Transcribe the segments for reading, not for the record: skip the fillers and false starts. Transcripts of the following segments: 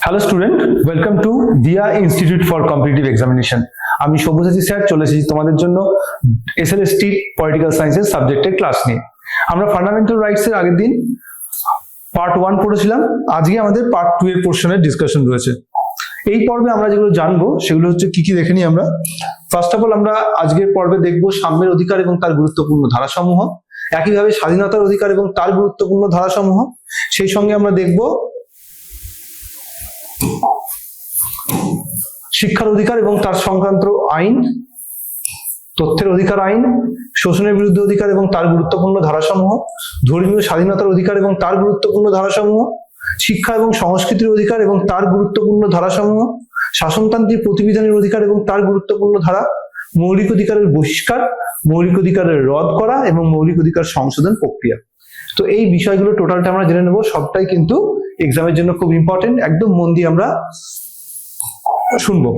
Hello student, welcome to দিয়া institute for competitive examination. আমি Sabyasachi sir চলে এসেছি তোমাদের জন্য এসএলএসটি পলিটিক্যাল সায়েন্সের সাবজেক্টের ক্লাস নিয়ে। আমরা ফান্ডামেন্টাল রাইটস এর আগের দিন পার্ট 1 পড়েছিলাম। আজকে আমাদের পার্ট 2 এর পোর্শনের ডিসকাশন রয়েছে। এই পর্বে আমরা যেগুলো জানবো সেগুলো হচ্ছে কি কি দেখে নিই আমরা। ফার্স্ট অফ অল আমরা আজকের পর্বে দেখবো সাম্যের অধিকার এবং তার গুরুত্বপূর্ণ ধারাসমূহ, একইভাবে স্বাধীনতার অধিকার এবং তার গুরুত্বপূর্ণ ধারাসমূহ। সেই সঙ্গে আমরা দেখবো শিক্ষার অধিকার এবং তার সংক্রান্ত আইন, তথ্যের অধিকার আইন, শোষণের বিরুদ্ধে অধিকার এবং তার গুরুত্বপূর্ণ ধারাসমূহ, ধর্মীয় স্বাধীনতার অধিকার এবং তার গুরুত্বপূর্ণ ধারাসমূহ, শিক্ষা এবং সংস্কৃতির অধিকার এবং তার গুরুত্বপূর্ণ ধারাসমূহ, শাসনতান্ত্রিক প্রতিবিধানের অধিকার এবং তার গুরুত্বপূর্ণ ধারা, মৌলিক অধিকারের বহিষ্কার, মৌলিক অধিকারের রদ করা এবং মৌলিক অধিকার সংশোধন প্রক্রিয়া। তো এই বিষয়গুলো টোটালটা আমরা জেনে নেব। সবটাই কিন্তু এক্সামের জন্য খুব ইম্পর্টেন্ট, একদম মন দিয়ে আমরা শুনবো।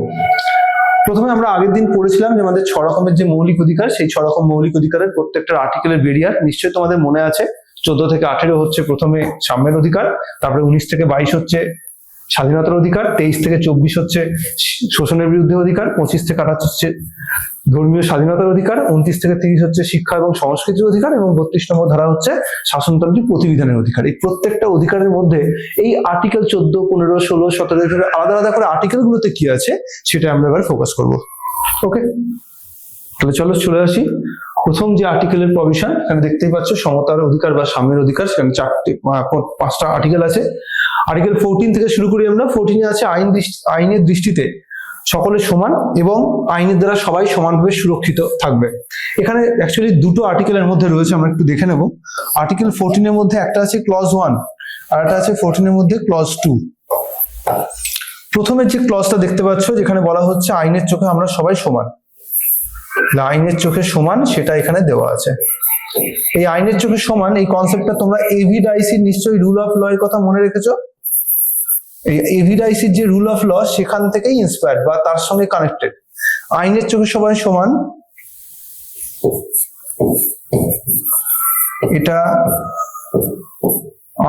প্রথমে আমরা আগের দিন পড়েছিলাম যে আমাদের 6 রকমের যে মৌলিক অধিকার, সেই 6 রকম মৌলিক অধিকারের প্রত্যেকটা আর্টিকেলের ভেরিয়ার নিশ্চয়ই তোমাদের মনে আছে। 14 থেকে 18 হচ্ছে প্রথমে সাম্যের অধিকার, তারপরে 19 থেকে 22 হচ্ছে স্বাধীনতার অধিকার, 23 থেকে 24 হচ্ছে শোষণের বিরুদ্ধে অধিকার, 25 থেকে 28 হচ্ছে ধর্মীয় স্বাধীনতার অধিকার, 29 থেকে 30 হচ্ছে শিক্ষা এবং সংস্কৃতির অধিকার এবং 32 নম্বর ধারা হচ্ছে শাসনতান্ত্রিক প্রতিবিধানের অধিকার। এই প্রত্যেকটা অধিকারের মধ্যে এই আর্টিকেল 14, 15, 16, 17 আলাদা আলাদা করে আর্টিকেল গুলোতে কি আছে সেটা আমরা এবার ফোকাস করব। ওকে, তাহলে চলো চলে আসি। প্রথম যে আর্টিকেলের প্রভিশন, এখানে দেখতেই পাচ্ছ সমতার অধিকার বা সাম্যের অধিকার। সেখানে 5টা আর্টিকেল আছে। আর্টিকেল 14 থেকে শুরু করি আমরা। 14 এ আছে আইনের দৃষ্টিতে সকলে সমান এবং আইনের দ্বারা সবাই সমানভাবে সুরক্ষিত থাকবে। এখানে অ্যাকচুয়ালি দুটো আর্টিকেলের মধ্যে রয়েছে, আমরা একটু দেখে নেব। আর্টিকেল 14 এর মধ্যে একটা আছে ক্লজ 1 আর একটা আছে 14 এর মধ্যে ক্লজ 2। প্রথমের যে ক্লজটা দেখতে পাচ্ছ, যেখানে বলা হচ্ছে আইনের চোখে আমরা সবাই সমান, আইনের চোখে সমান, সেটা এখানে দেওয়া আছে। এই আইনের চোখে সমান এই কনসেপ্টটা তোমরা এভিডাইসির নিশ্চয়ই রুল অফ ল এর কথা মনে রেখেছো। এই এভিডাইসির যে রুল অফ ল সেখান থেকেই ইন্সপায়ার্ড বা তার সঙ্গে কানেক্টেড। আইনের চোখে সবাই সমান, এটা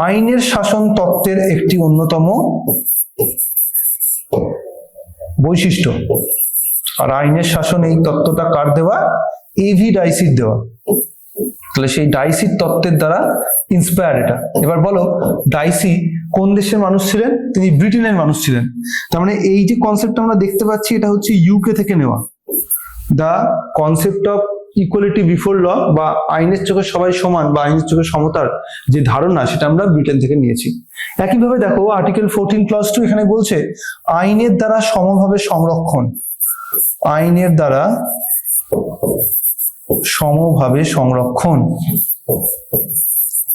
আইনের শাসন তত্ত্বের একটি অন্যতম বৈশিষ্ট্য। আর আইনের শাসন এই তত্ত্বটা কার দেওয়া? এভিডাইসির দেওয়া। তাহলে সেই ডাইসির তত্ত্বের দ্বারা ইন্সপায়ার এটা। এবার বলো, ডাইসি কোন দেশের মানুষ ছিলেন? তিনি ব্রিটেনের মানুষ ছিলেন। তার মানে এই যে কনসেপ্ট আমরা দেখতে পাচ্ছি এটা হচ্ছে ইউকে থেকে নেওয়া। The concept of equality before law বা আইনের চোখে সবাই সমান বা আইনের চোখে সমতার যে ধারণা, সেটা আমরা ব্রিটেন থেকে নিয়েছি। একইভাবে দেখো আর্টিকেল 14 ক্লজ 2 এখানে বলছে আইনের দ্বারা সমভাবে সংরক্ষণ। আইনের দ্বারা সমভাবে সংরক্ষণ।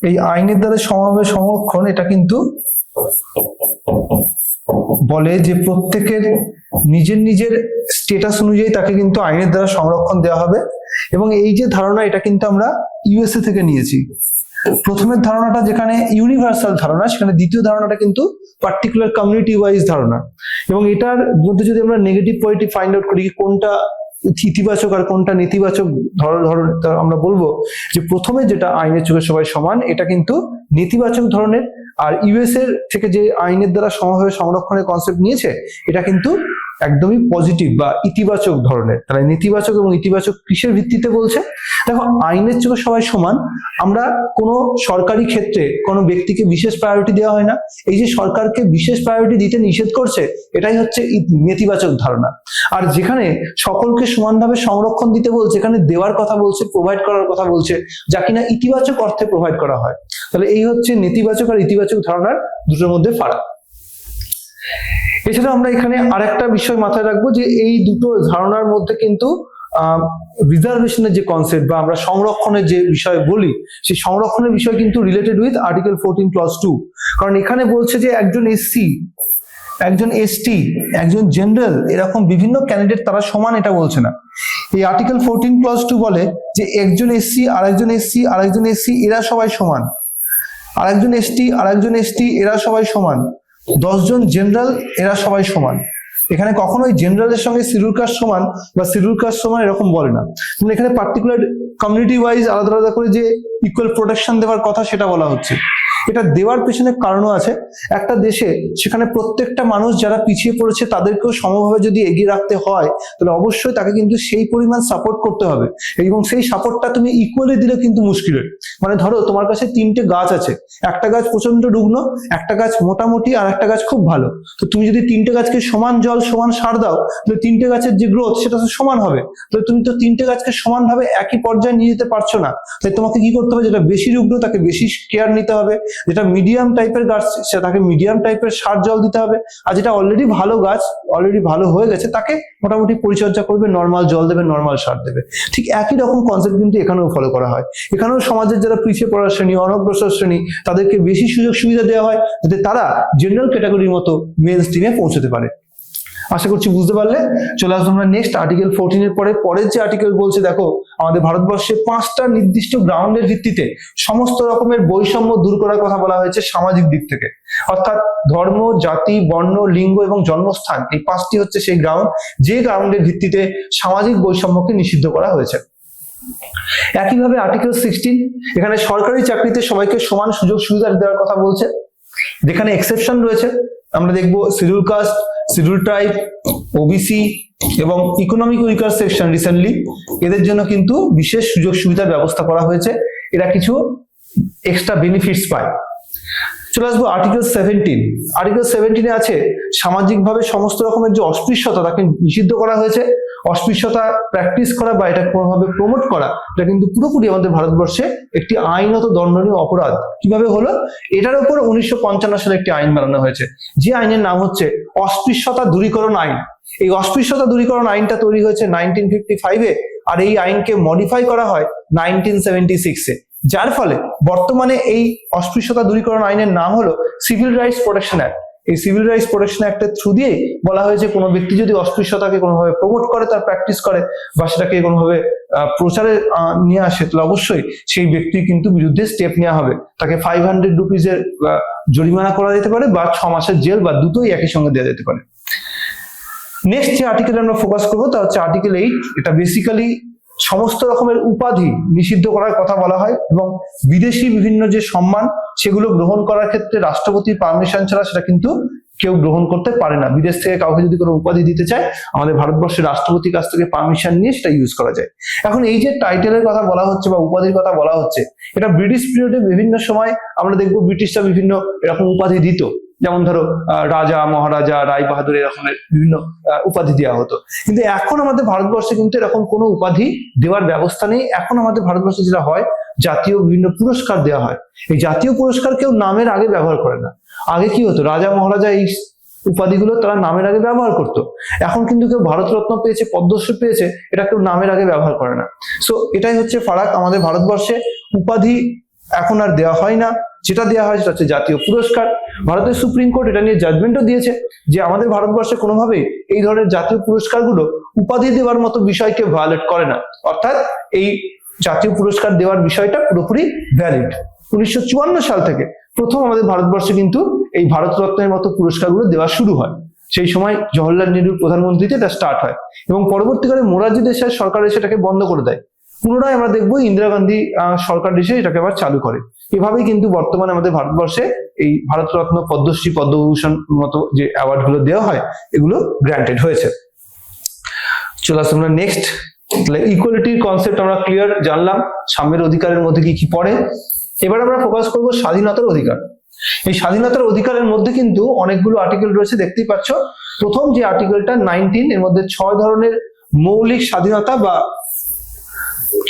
এই আইনের দ্বারা সমভাবে সংরক্ষণ এটা কিন্তু বলে যে প্রত্যেকের নিজের নিজের স্ট্যাটাস অনুযায়ী তাকে কিন্তু আইনের দ্বারা সংরক্ষণ দেওয়া হবে। এবং এই যে ধারণা, এটা কিন্তু আমরা ইউএসএ থেকে নিয়েছি। প্রথমের ধারণাটা যেখানে ইউনিভার্সাল ধারণা, সেখানে দ্বিতীয় ধারণাটা কিন্তু পার্টিকুলার কমিউনিটি ওয়াইজ ধারণা। এবং এটার মধ্যে যদি আমরা নেগেটিভ পয়েন্ট ফাইন্ড আউট করি কোনটা ইতিবাচক আর কোনটা নেতিবাচক, আমরা বলবো যে প্রথমে যেটা আইনের চোখে সবাই সমান, এটা কিন্তু নেতিবাচক ধরনের। আর ইউএসএ থেকে যে আইনের দ্বারা সমভাবে সংরক্ষণের কনসেপ্ট নিয়েছে, এটা কিন্তু একদমই পজিটিভ বা ইতিবাচক ধরনের। তাহলে নেতিবাচক এবং ইতিবাচক কিসের ভিত্তিতে বলছে? দেখো, আইনের চোখে সবাই সমান, আমরা কোনো সরকারি ক্ষেত্রে কোনো ব্যক্তিকে বিশেষ প্রায়োরিটি দেওয়া হয় না। এই যে সরকারকে বিশেষ প্রায়োরিটি দিতে নিষেধ করছে, এটাই হচ্ছে নেতিবাচক ধারণা। আর যেখানে সকলকে সমানভাবে সংরক্ষণ দিতে বলছে, এখানে দেওয়ার কথা বলছে, প্রোভাইড করার কথা বলছে, যা কিনা ইতিবাচক অর্থে প্রোভাইড করা হয়। তাহলে এই হচ্ছে নেতিবাচক আর ইতিবাচক ধারণার দুটোর মধ্যে ফারাক। এছাড়া আমরা এখানে আরেকটা বিষয় মাথায় রাখবো যে এই দুটো ধারণার মধ্যে কিন্তু রিজার্ভেশনের যে কনসেপ্ট বা আমরা সংরক্ষণের যে বিষয় বলি, সেই সংরক্ষণের বিষয় কিন্তু রিলেটেড উইথ আর্টিকেল 14 ক্লজ 2। কারণ এখানে বলছে যে একজন এসসি, একজন এসটি, একজন জেনারেল, এরকম বিভিন্ন ক্যান্ডিডেট তারা সমান, এটা বলছে না। এই আর্টিকেল 14 ক্লজ 2 বলে যে একজন এসসি, আরেকজন এসসি, আরেকজন এসসি, এরা সবাই সমান। আরেকজন এসটি, আরেকজন এসটি, এরা সবাই সমান। 10 জন জেনারেল, এরা সবাই সমান। এখানে কখনোই জেনারেলের সঙ্গে শিডিউল কাস্ট সমান বা শিডিউল কাস্ট সমান এরকম বলে না। এখানে পার্টিকুলার কমিউনিটি ওয়াইজ আলাদা আলাদা করে যে ইকুয়াল প্রোটেকশন দেওয়ার কথা, সেটা বলা হচ্ছে। এটা দেওয়ার পেছনে কারণও আছে। একটা দেশে সেখানে প্রত্যেকটা মানুষ যারা পিছিয়ে পড়েছে তাদেরকেও সমভাবে যদি এগিয়ে রাখতে হয়, তাহলে অবশ্যই তাকে কিন্তু সেই পরিমাণ সাপোর্ট করতে হবে, এবং সেই সাপোর্টটা তুমি ইকুয়ালি দিলে কিন্তু মুশকিল। মানে ধরো তোমার কাছে 3টে গাছ আছে, একটা গাছ প্রচন্ড রুগ্ন, একটা গাছ মোটামুটি, আর একটা গাছ খুব ভালো। তো তুমি যদি 3টে গাছকে সমান জল সমান সার দাও, তাহলে 3টে গাছের যে গ্রোথ সেটা সমান হবে। তাহলে তুমি তো 3টে গাছকে সমানভাবে একই পর্যায়ে নিয়ে যেতে পারছো না। তাই তোমাকে কি করতে হবে, যেটা বেশি রুগ্ন তাকে বেশি কেয়ার নিতে হবে, যেটা মিডিয়াম টাইপের গাছ তাকে মিডিয়াম টাইপের সার জল দিতে হবে, আর যেটা অলরেডি ভালো গাছ অলরেডি ভালো হয়ে গেছে তাকে মোটামুটি পরিচর্যা করবে, নর্মাল জল দেবে, নর্মাল সার দেবে। ঠিক একই রকম কনসেপ্ট কিন্তু এখানেও ফলো করা হয়। এখানেও সমাজের যারা পিছিয়ে পড়া শ্রেণী, অনগ্রসর শ্রেণী, তাদেরকে বেশি সুযোগ সুবিধা দেওয়া হয় যাতে তারা জেনারেল ক্যাটাগরির মতো মেন স্ট্রিমে পৌঁছতে পারে। আশা করছি বুঝতে পারলে। চলে আসবো আমরা নেক্সট আর্টিকেল 14 এর পরের যে আর্টিকেল বলছে, দেখো আমাদের ভারতবর্ষে 5টা নির্দিষ্ট গ্রাউন্ডের ভিত্তিতে সমস্ত রকমের বৈষম্য দূর করার কথা বলা হয়েছে সামাজিক দিক থেকে। অর্থাৎ ধর্ম, জাতি, বর্ণ, লিঙ্গ এবং জন্মস্থান, এই 5টি হচ্ছে সেই গ্রাউন্ড, যে গ্রাউন্ডের ভিত্তিতে সামাজিক বৈষম্যকে নিষিদ্ধ করা হয়েছে। একইভাবে আর্টিকেল 16 এখানে সরকারি চাকরিতে সবাইকে সমান সুযোগ সুবিধা দেওয়ার কথা বলছে, যেখানে এক্সেপশন রয়েছে। আমরা দেখবো schedule caste, schedule tribe, OBC এবং ইকোনমিক উইকার সেকশন রিসেন্টলি, এদের জন্য কিন্তু বিশেষ সুযোগ সুবিধার ব্যবস্থা করা হয়েছে, এরা কিছু এক্সট্রা বেনিফিটস পায়। চলে আসবো আর্টিকেল 17। আর্টিকেল 17 এ আছে সামাজিকভাবে সমস্ত রকমের যে অস্পৃশ্যতা তাকে নিষিদ্ধ করা হয়েছে। অস্পৃশ্যতা প্র্যাকটিস করা বা এটা কোনোভাবে প্রমোট করা, এটা কিন্তু পুরোপুরি আমাদের ভারতবর্ষে একটি আইনত দণ্ডনীয় অপরাধ। কিভাবে হলো, এটার উপর 1955 সালে একটি আইন বানানো হয়েছে, যে আইনের নাম হচ্ছে অস্পৃশ্যতা দূরীকরণ আইন। এই অস্পৃশ্যতা দূরীকরণ আইনটা তৈরি হয়েছে 1955 এ, আর এই আইনকে মডিফাই করা হয় 1976 এ, যার ফলে বর্তমানে এই অস্পৃশ্যতা দূরীকরণ আইনের নাম হলো সিভিল রাইটস প্রোটেকশন অ্যাক্ট। এই সিভিল রাইটস প্রোটেকশন অ্যাক্টের থ্রু দিয়ে বলা হয়েছে কোনো ব্যক্তি যদি অস্পৃশ্যতাকে কোনোভাবে প্রমোট করে, তার প্র্যাকটিস করে বা সেটাকে কোনোভাবে প্রচারে নিয়ে আসে, তাহলে অবশ্যই সেই ব্যক্তির কিন্তু বিরুদ্ধে স্টেপ নেওয়া হবে। তাকে 500 রুপিজের জরিমানা করা যেতে পারে বা 6 মাসের জেল, বা দুটোই একই সঙ্গে দেওয়া যেতে পারে। নেক্সট যে আর্টিকেল আমরা ফোকাস করবো তা হচ্ছে আর্টিকেল 8। এটা বেসিক্যালি সমস্ত রকমের উপাধি নিষিদ্ধ করার কথা বলা হয়, এবং বিদেশি বিভিন্ন যে সম্মান সেগুলো গ্রহণ করার ক্ষেত্রে রাষ্ট্রপতির পারমিশন ছাড়া সেটা কিন্তু কেউ গ্রহণ করতে পারে না। বিদেশ থেকে কাউকে যদি কোনো উপাধি দিতে চায়, আমাদের ভারতবর্ষের রাষ্ট্রপতির কাছ থেকে পারমিশন নিয়ে সেটা ইউজ করা যায়। এখন এই যে টাইটেলের কথা বলা হচ্ছে বা উপাধির কথা বলা হচ্ছে, এটা ব্রিটিশ পিরিয়ডে বিভিন্ন সময় আমরা দেখবো ব্রিটিশরা বিভিন্ন এরকম উপাধি দিত, যেমন ধরো রাজা, মহারাজা, রায় বাহাদুর, এরকমের বিভিন্ন উপাধি দেওয়া হতো। কিন্তু এখন আমাদের ভারতবর্ষে কিন্তু এরকম কোনো উপাধি দেওয়ার ব্যবস্থা নেই। এখন আমাদের ভারতবর্ষে যেটা হয়, জাতীয় বিভিন্ন পুরস্কার দেওয়া হয়। এই জাতীয় পুরস্কার কেউ নামের আগে ব্যবহার করে না। আগে কি হতো, রাজা মহারাজা এই উপাধিগুলো তারা নামের আগে ব্যবহার করতো। এখন কিন্তু কেউ ভারতরত্ন পেয়েছে, পদ্মশ্রী পেয়েছে, এটা কেউ নামের আগে ব্যবহার করে না। সো এটাই হচ্ছে ফারাক। আমাদের ভারতবর্ষে উপাধি এখন আর দেওয়া হয় না, যেটা দেওয়া হয় সেটা হচ্ছে জাতীয় পুরস্কার। ভারতের সুপ্রিম কোর্ট এটা নিয়ে জাজমেন্টও দিয়েছে যে আমাদের ভারতবর্ষে কোনোভাবেই এই ধরনের জাতীয় পুরস্কারগুলো উপাধি দেওয়ার মতো বিষয়কে ভায়োলেট করে না। অর্থাৎ এই জাতীয় পুরস্কার দেওয়ার বিষয়টা পুরোপুরি ভ্যালিড। 1954 সাল থেকে প্রথম আমাদের ভারতবর্ষে কিন্তু এই ভারতরত্নের মতো পুরস্কারগুলো দেওয়া শুরু হয়। সেই সময় জওহরলাল নেহরুর প্রধানমন্ত্রীতে এটা স্টার্ট হয়, এবং পরবর্তীকালে মোরারজি দেশাই সরকার এসে এটাকে বন্ধ করে দেয়। পুনরায় আমরা দেখবো ইন্দিরা গান্ধী সরকার এসে এটাকে আবার চালু করে। এভাবেই কিন্তু বর্তমানে আমাদের ভারতবর্ষে এই ভারতরত্ন, পদ্মশ্রী, পদ্মভূষণ মতো যে অ্যাওয়ার্ড গুলো দেওয়া হয়, এগুলো গ্র্যান্টেড হয়েছে। চলে আসছে আমরা নেক্সট। তাহলে ইকুয়ালিটির কনসেপ্ট আমরা ক্লিয়ার জানলাম, সাম্যের অধিকারের মধ্যে কি কি পড়ে। এবার আমরা ফোকাস করবো স্বাধীনতার অধিকার। এই স্বাধীনতার অধিকারের মধ্যে কিন্তু অনেকগুলো আর্টিকেল রয়েছে, দেখতেই পাচ্ছ। প্রথম যে আর্টিকেলটা 19, এর মধ্যে 6 ধরনের মৌলিক স্বাধীনতা বা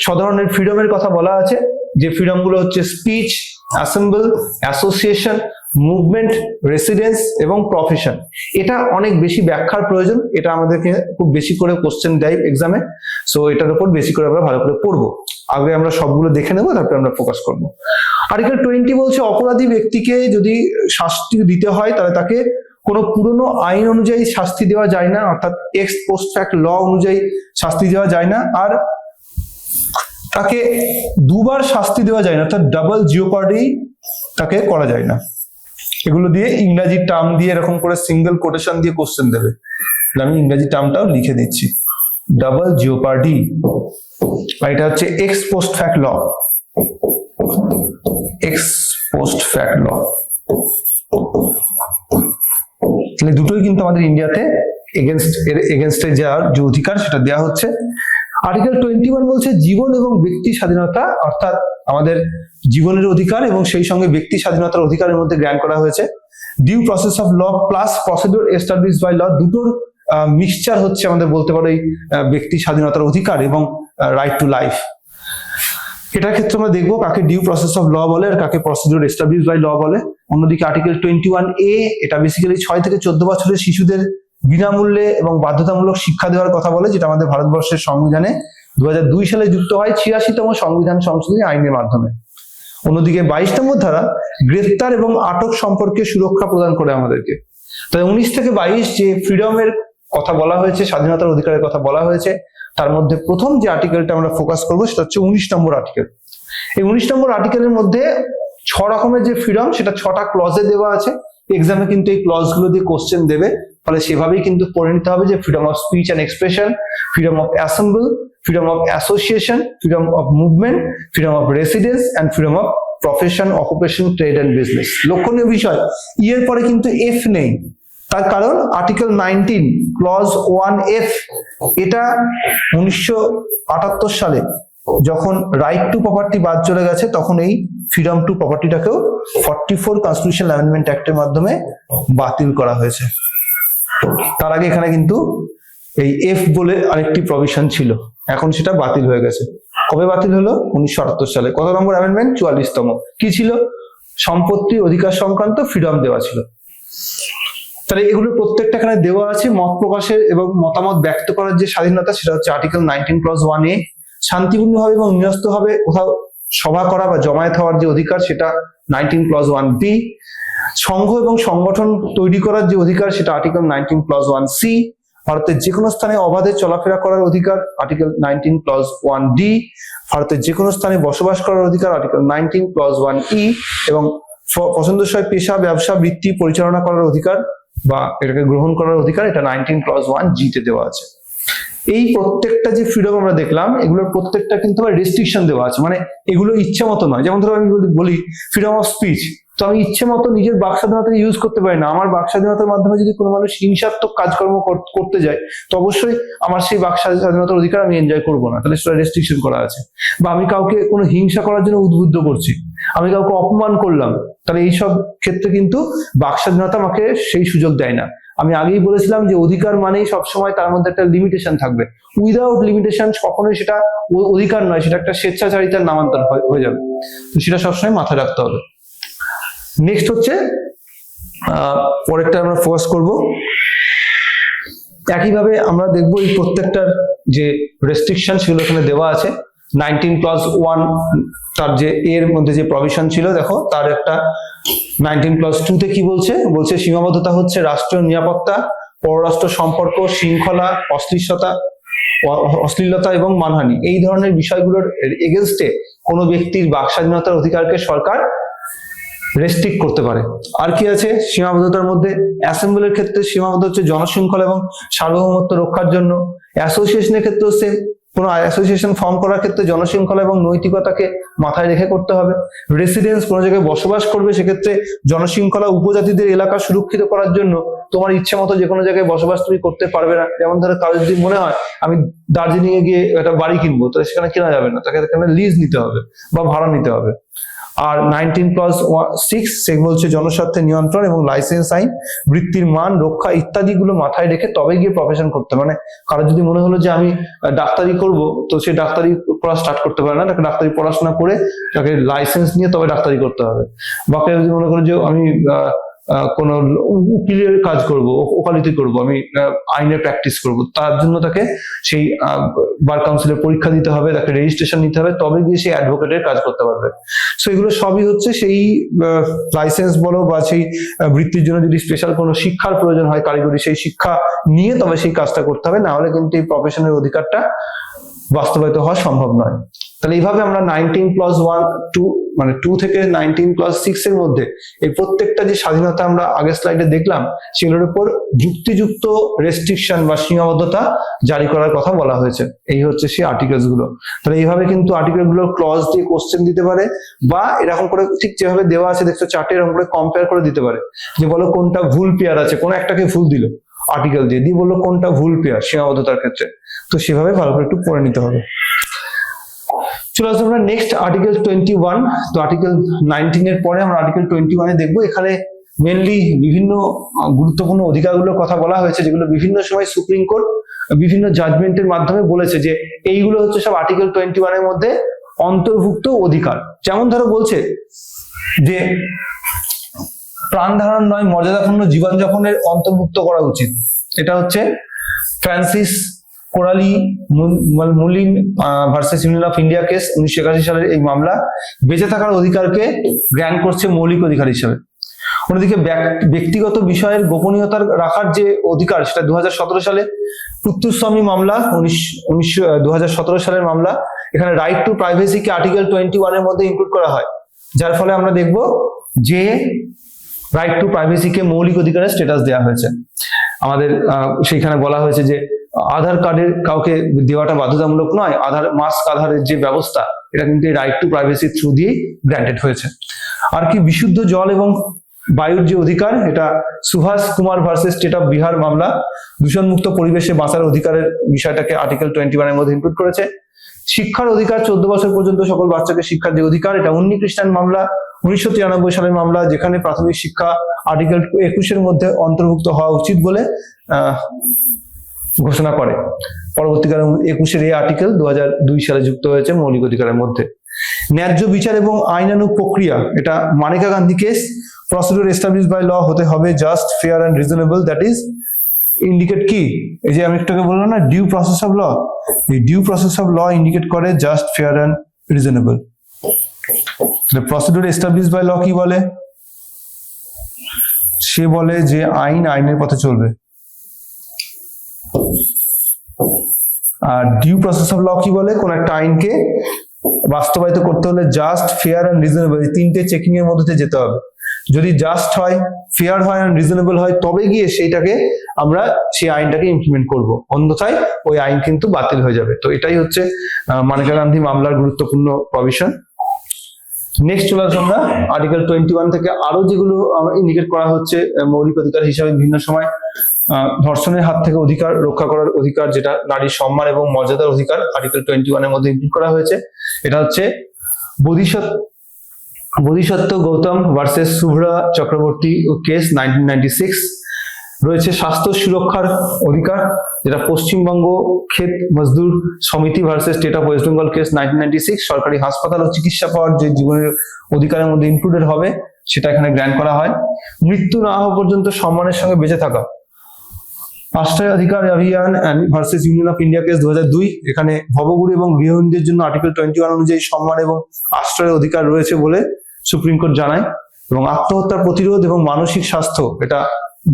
6 ধরনের ফ্রিডমের কথা বলা আছে। যে ফ্রিডম গুলো হচ্ছে speech, assemble, association, movement, residence এবং প্রফেশন। এটা অনেক বেশি ব্যাখ্যার প্রয়োজন, এটা আমাদেরকে খুব বেশি করে কোশ্চেন দেয় এক্সামে। সো এটার উপর বেশি করে আমরা ভালো করে পড়বো। আগে আমরা সবগুলো দেখে নেবো, তারপরে আমরা ফোকাস করবো। আর্টিকেল 20 বলছে অপরাধী ব্যক্তিকে যদি শাস্তি দিতে হয় তাহলে তাকে কোনো পুরনো আইন অনুযায়ী শাস্তি দেওয়া যায় না, অর্থাৎ এক্স পোস্ট ফ্যাক্ট ল অনুযায়ী শাস্তি দেওয়া যায় না। আর তাকে দুবার শাস্তি দেওয়া যায় না, অর্থাৎ ডাবল জিওপার্ডি তাকে করা যায় না। এগুলো দিয়ে ইংরাজি টার্ম দিয়ে এরকম করে সিঙ্গেল কোটেশন দিয়ে কোশ্চেন দেবে। আমি ইংরাজি টার্মটাও লিখে দিচ্ছি, ডাবল জিওপার্ডি। এটা হচ্ছে এক্স পোস্ট ফ্যাক্ট ল। এক্স পোস্ট ফ্যাক্ট ল। তাহলে দুটোই কিন্তু আমাদের ইন্ডিয়াতে এগেনস্টে যাওয়ার যে অধিকার সেটা দেওয়া হচ্ছে। আর্টিকেল 21 বলছে জীবন এবং ব্যক্তি স্বাধীনতা, অর্থাৎ আমাদের জীবনের অধিকার এবং সেই সঙ্গে ব্যক্তি স্বাধীনতার অধিকারের মধ্যে গ্র্যান্ট করা হয়েছে। Due process of law plus procedure established by law, দুটোর মিক্সচার হচ্ছে আমাদের বলতে পারো এই ব্যক্তি স্বাধীনতার অধিকার এবং রাইট টু লাইফ। এটার ক্ষেত্রে আমরা দেখবো কাকে ডিউ প্রসেস অফ ল বলে আর কাকে প্রসিডিউর এস্টাবলিশড বাই ল বলে। অন্যদিকে আর্টিকেল 21A, এটা বেসিক্যালি 6 থেকে 14 বছরের শিশুদের বিনামূল্যে এবং বাধ্যতামূলক শিক্ষা দেওয়ার কথা বলে, যেটা আমাদের ভারতবর্ষের সংবিধানে 2002 সালে যুক্ত হয় 86তম সংবিধান সংশোধনী আইনের মাধ্যমে। অন্যদিকে 22 নম্বর ধারা গ্রেফতার এবং আটক সম্পর্কে সুরক্ষা প্রদান করে আমাদেরকে। তাই 19 থেকে 22 যে ফ্রিডমের কথা বলা হয়েছে, স্বাধীনতার অধিকারের কথা বলা হয়েছে, তার মধ্যে প্রথম যে আর্টিকেলটা আমরা ফোকাস করবো সেটা হচ্ছে 19 নম্বর আর্টিকেল। এই 19 নম্বর আর্টিকেলের মধ্যে 6 রকমের যে ফ্রিডম সেটা 6টা ক্লজে দেওয়া আছে। এক্সামে কিন্তু এই ক্লজ গুলো দিয়ে কোশ্চেন দেবে, ফলে সেভাবেই কিন্তু পড়ে নিতে হবে যে freedom of speech and expression, freedom of assemble, freedom of association, freedom of movement, freedom of residence and freedom of profession, occupation, trade and business. লক্ষণীয় বিষয়, এর পরে কিন্তু এফ নেই। তার কারণ আর্টিকেল 19 ক্লজ 1F, এটা 1978 সালে যখন রাইট টু প্রপার্টি বাদ চলে গেছে, তখন এই ফ্রিডম টু প্রপার্টিটাকেও 44 কনস্টিটিউশনাল অ্যামেন্ডমেন্ট অ্যাক্টের মাধ্যমে বাতিল করা হয়েছে। তার আগে এখানে কিন্তু এই এফ বলে আরেকটি প্রভিশন ছিল, এখন সেটা বাতিল হয়ে গেছে। কবে বাতিল হলো? 1978 সালে। কত নম্বর অ্যামেন্ডমেন্ট? 44তম। কি ছিল? সম্পত্তি অধিকার সংক্রান্ত ফ্রিডম দেওয়া ছিল। তাহলে এগুলো প্রত্যেকটা এখানে দেওয়া আছে। মত প্রকাশের এবং মতামত ব্যক্ত করার যে স্বাধীনতা, সেটা হচ্ছে আর্টিকেল 19 ক্লজ 1A। শান্তিপূর্ণভাবে এবং নিরস্ত্রভাবে কোথাও সভা করা বা জমায়েত হওয়ার যে অধিকার, সেটা 19 ক্লজ 1B। সংঘ এবং সংগঠন তৈরি করার যে অধিকার, সেটা আর্টিকেল 19 ক্লজ 1C। ভারতের যে কোনো স্থানে অবাধে চলাফেরা করার অধিকার, আর্টিকেল 19 ক্লজ 1D। ভারতের যে কোনো স্থানে বসবাস করার অধিকার, আর্টিকেল 19 ক্লজ 1E। এবং পছন্দসই পেশা, ব্যবসা, বৃত্তি পরিচালনা করার অধিকার বা এটাকে গ্রহণ করার অধিকার, এটা 19 ক্লজ 1G তে দেওয়া আছে। এই প্রত্যেকটা যে ফ্রিডম আমরা দেখলাম, এগুলোর প্রত্যেকটা কিন্তু রেস্ট্রিকশন দেওয়া আছে, মানে এগুলো ইচ্ছে মতো নয়। যেমন ধরো আমি বলি ফ্রিডম অফ স্পিচ, তো আমি ইচ্ছে মতো নিজের বাক স্বাধীনতাকে ইউজ করতে পারি না। আমার বাক স্বাধীনতার মাধ্যমে যদি কোনো মানুষ হিংসাত্মক কাজকর্ম করতে যায়, তো অবশ্যই আমার সেই বাক স্বাধীনতার অধিকার আমি এনজয় করবো না, তাহলে সেটা রেস্ট্রিকশন করা আছে। বা আমি কাউকে কোনো হিংসা করার জন্য উদ্বুদ্ধ করছি, আমি কাউকে অপমান করলাম, তাহলে এইসব ক্ষেত্রে কিন্তু বাক স্বাধীনতা আমাকে সেই সুযোগ দেয় না। আমি আগেই বলেছিলাম যে অধিকার মানেই সবসময় তার মধ্যে একটা লিমিটেশন থাকবে। উইদাউট লিমিটেশন কখনোই সেটা অধিকার নয়, সেটা একটা স্বেচ্ছাচারিতার নামান্তর হয়ে যাবে। তো সেটা সবসময় মাথায় রাখতে হবে। নেক্সট হচ্ছে পরেরটা আমরা ফোকাস করব। একইভাবে আমরা দেখবো এই প্রত্যেকটার যে রেস্ট্রিকশন সেগুলো এখানে দেওয়া আছে। 19 ক্লজ 1 তার যে এর মধ্যে যে প্রভিশন ছিল, দেখো তার একটা 19 ক্লজ 2 তে কি বলছে? বলছে সীমাবদ্ধতা হচ্ছে রাষ্ট্রীয় নিরাপত্তা, পররাষ্ট্র সম্পর্ক, শৃঙ্খলা, অশ্লীলতা এবং মানহানি, এই ধরনের বিষয়গুলোর এগেনস্টে কোনো ব্যক্তির বাক স্বাধীনতার অধিকারকে সরকার রেস্ট্রিক্ট করতে পারে। আর কি আছে সীমাবদ্ধতার মধ্যে? অ্যাসেম্বলির ক্ষেত্রে সীমাবদ্ধ হচ্ছে জনশৃঙ্খলা এবং সার্বভৌমত্ব রক্ষার জন্য। অ্যাসোসিয়েশনের ক্ষেত্রে হচ্ছে কোনো অ্যাসোসিয়েশন ফর্ম করার ক্ষেত্রে জনশৃঙ্খলা এবং নৈতিকতাকে মাথায় রেখে করতে হবে। রেসিডেন্স, কোনো জায়গায় বসবাস করবে, সেক্ষেত্রে জনশৃঙ্খলা, উপজাতিদের এলাকা সুরক্ষিত করার জন্য তোমার ইচ্ছে মতো যে কোনো জায়গায় বসবাস তুমি করতে পারবে না। যেমন ধরো কারো যদি মনে হয় আমি দার্জিলিং এ গিয়ে একটা বাড়ি কিনবো, তাহলে সেখানে কেনা যাবে না, তাকে এখানে লিজ নিতে হবে বা ভাড়া নিতে হবে। আর 19 ক্লজ 6 সেগুলো হচ্ছে জনস্বার্থে নিয়ন্ত্রণ এবং লাইসেন্স আইন, বৃত্তির মান রক্ষা ইত্যাদি গুলো মাথায় রেখে তবে গিয়ে প্রফেশন করতে। মানে কারো যদি মনে হলো যে আমি ডাক্তারি করব, তো সে ডাক্তারি পড়া স্টার্ট করতে পারে না, তাকে ডাক্তারি পড়াশোনা করে তাকে লাইসেন্স নিয়ে তবে ডাক্তারি করতে হবে। বা কেউ যদি মনে করে যে আমি কোন উকিলের কাজ করব, ওকালতি করব, আমি আইনের প্র্যাকটিস করব, তার জন্য তাকে সেই বার কাউন্সিলের পরীক্ষা দিতে হবে, তাকে রেজিস্ট্রেশন নিতে হবে, তবে গিয়ে সে অ্যাডভোকেটের কাজ করতে পারবে। সো এগুলো সবই হচ্ছে সেই লাইসেন্স বলো বা সেই বৃত্তির জন্য যদি স্পেশাল কোনো শিক্ষার প্রয়োজন হয়, কারিগরি, সেই শিক্ষা নিয়ে তবে সেই কাজটা করতে হবে, না হলে কিন্তু এই প্রফেশনের অধিকারটা বাস্তবায়িত হওয়া সম্ভব নয়। তাহলে এইভাবে আমরা 19+1 মানে 2 থেকে 19+6 এর মধ্যে এই প্রত্যেকটা যে স্বাধীনতা আমরা আগের স্লাইডে দেখলাম সেগুলোর উপর যুক্তিযুক্ত রেস্ট্রিকশন বা সীমাবদ্ধতা জারি করার কথা বলা হয়েছে। এই হচ্ছে সেই আর্টিকেলস গুলো। তাহলে এইভাবে কিন্তু আর্টিকেল গুলো ক্লজ দিয়ে কোশ্চেন দিতে পারে, বা এরকম করে ঠিক যেভাবে দেওয়া আছে দেখছো চার্টে এরকম করে কম্পেয়ার করে দিতে পারে, যে বলো কোনটা ভুল পেয়ার আছে, কোন একটাকে ভুল দিল আর্টিকেল দিয়ে বললো কোনটা ভুল পেয়ার সীমাবদ্ধতার ক্ষেত্রে। তো সেভাবে ভালো করে একটু পড়ে নিতে হবে। চলে আসবো আমরা নেক্সট আর্টিকেল 21। তো আর্টিকেল 19 এর পরে আমরা আর্টিকেল 21 দেখবো। এখানে মেনলি বিভিন্ন গুরুত্বপূর্ণ অধিকারগুলোর কথা বলা হয়েছে, যেগুলো বিভিন্ন সময় সুপ্রিম কোর্ট বিভিন্ন জাজমেন্টের মাধ্যমে বলেছে যে এইগুলো হচ্ছে সব আর্টিকেল 21 এর মধ্যে অন্তর্ভুক্ত অধিকার। যেমন ধরো বলছে যে প্রাণ ধারণ নয় মর্যাদাপূর্ণ জীবনযাপনের অন্তর্ভুক্ত করা উচিত। এটা হচ্ছে Francis Coralie Mullin versus Union of India case 1981 সালের এই মামলা বেঁচে থাকার অধিকারকে গ্র্যান্ট করছে মৌলিক অধিকার হিসেবে। অন্যদিকে ব্যক্তিগত বিষয়ের গোপনীয়তা রাখার যে অধিকার সেটা 2017 সালে পুত্তুস্বামী মামলা 2017 সালের মামলা, এখানে রাইট টু প্রাইভেসিকে আর্টিকেল 21 এর মধ্যে ইনক্লুড করা হয়, যার ফলে আমরা দেখব যে রাইট টু প্রাইভেসিকে মৌলিক অধিকারের স্ট্যাটাস দেওয়া হয়েছে। আমাদের সেইখানে বলা হয়েছে যে আধার কার্ডের কাউকে দেওয়াটা বাধ্যতামূলক নয়, মাস্ক আধারের যে ব্যবস্থা এটা কিন্তু রাইট টু প্রাইভেসির থ্রু দিয়েই গ্র্যান্টেড হয়েছে। আর কি বিশুদ্ধ জল এবং বায়ুর যে অধিকার, এটা Subhash Kumar versus state of Bihar মামলা দূষণমুক্ত পরিবেশে বাঁচার অধিকারের বিষয়টাকে আর্টিকেল 21 এর মধ্যে ইনক্লুড করেছে। শিক্ষার অধিকার 14 বছর পর্যন্ত সকল বাচ্চাকে শিক্ষার যে অধিকার, এটা উন্নি খ্রিস্টান মামলা 1993 সালের মামলা, যেখানে প্রাথমিক শিক্ষা আর্টিকেল 21 এর মধ্যে অন্তর্ভুক্ত হওয়া উচিত বলে ঘোষণা করে। পরবর্তীকালে 21 এই আর্টিকেল 2002 সালে যুক্ত হয়েছে মৌলিক অধিকারের মধ্যে। ন্যায্য বিচার এবং আইনানুগ প্রক্রিয়া, এটা Maneka Gandhi case, procedure established by law হতে হবে just, fair and reasonable, that is indicate কি, এই যে আমি একটু আগে বললাম না ডিউ প্রসেস অফ ল, এই due process of law indicate করে just, fair and reasonable. Procedure established by law কি বলে? সে বলে যে আইনের পথে চলবে। আর ডিউ প্রসেস অফ ল কি বলে? কোন একটা আইনকে বাস্তবায়িত করতে হলে জাস্ট, ফেয়ার এন্ড রিজনেবল এই তিনটে চেকিং এর মধ্যে যেতে হবে। যদি জাস্ট হয়, ফেয়ার হয় এন্ড রিজনেবল হয়, তবে গিয়ে সেইটাকে আমরা সেই আইনটাকে ইমপ্লিমেন্ট করব, অন্যথায় ওই আইন কিন্তু বাতিল হয়ে যাবে। তো এটাই হচ্ছে মানেকা গান্ধী মামলার গুরুত্বপূর্ণ প্রভিশন। নেক্সট চলে আসবো আমরা আর্টিকেল 21 থেকে আরো যেগুলো ইন্ডিকেট করা হচ্ছে মৌলিক অধিকার হিসাবে বিভিন্ন সময় ধর্ষণের হাত থেকে অধিকার রক্ষা করার অধিকার, যেটা নারীর সম্মান এবং মর্যাদার অধিকার আর্টিকেল 21 এর মধ্যে ইনক্লুড করা হয়েছে। এটা হচ্ছে বোধিসত্ত্ব গৌতম ভার্সেস শুভ্রা চক্রবর্তী কেস 1996। রয়েছে স্বাস্থ্য সুরক্ষার অধিকার, যেটা পশ্চিমবঙ্গ ক্ষেত মজদুর সমিতি versus state of West Bengal case 1996। সরকারি হাসপাতাল ও চিকিৎসা পাওয়ার যে জীবনের অধিকারের মধ্যে ইনক্লুডেড হবে সেটা এখানে গ্র্যান্ট করা হয়। মৃত্যু না হওয়া পর্যন্ত সম্মানের সঙ্গে বেঁচে থাকা, আশ্রয় অধিকার অভিযান versus Union of India case 2002। এখানে ভবঘুরি এবং গৃহহীনদের জন্য আর্টিকেল 21 অনুযায়ী সম্মান এবং আশ্রয়ের অধিকার রয়েছে বলে সুপ্রিম কোর্ট জানায়। এবং আত্মহত্যার প্রতিরোধ এবং মানসিক স্বাস্থ্য, এটা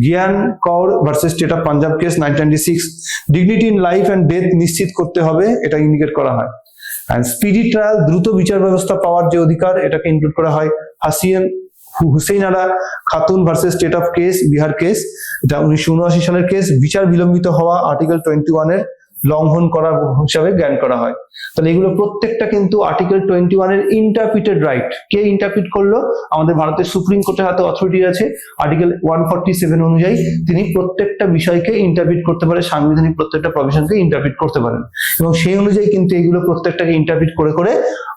Gyan Kaur versus state of Punjab case 1996। Dignity in life and death নিশ্চিত করতে হবে, এটা ইন্ডিকেট করা হয়। এন্ড স্পিডি ট্রায়াল, দ্রুত বিচার ব্যবস্থা পাওয়ার যে অধিকার, এটাকে ইনক্লুড করা হয়। Hussainara Khatoon versus state of case Bihar case, এটা 1979 সালের কেস। বিচার বিলম্বিত হওয়া আর্টিকেল 21 এর লঙ্ঘন করা হিসাবে জ্ঞান করা হয়। তাহলে এগুলো প্রত্যেকটা কিন্তু আর্টিকেল 21 এর ইন্টারপ্রিটেড রাইট। কে ইন্টারপ্রিট করলো? আমাদের ভারতের সুপ্রিম কোর্টের হাতে অথরিটি আছে, আর্টিকেল 147 অনুযায়ী তিনি প্রত্যেকটা বিষয়কে ইন্টারপ্রিট করতে পারে, সাংবিধানিক প্রত্যেকটা প্রভিশনকে ইন্টারপ্রিট করতে পারেন, এবং সেই অনুযায়ী কিন্তু এগুলো প্রত্যেকটাকে ইন্টারপ্রিট করে করে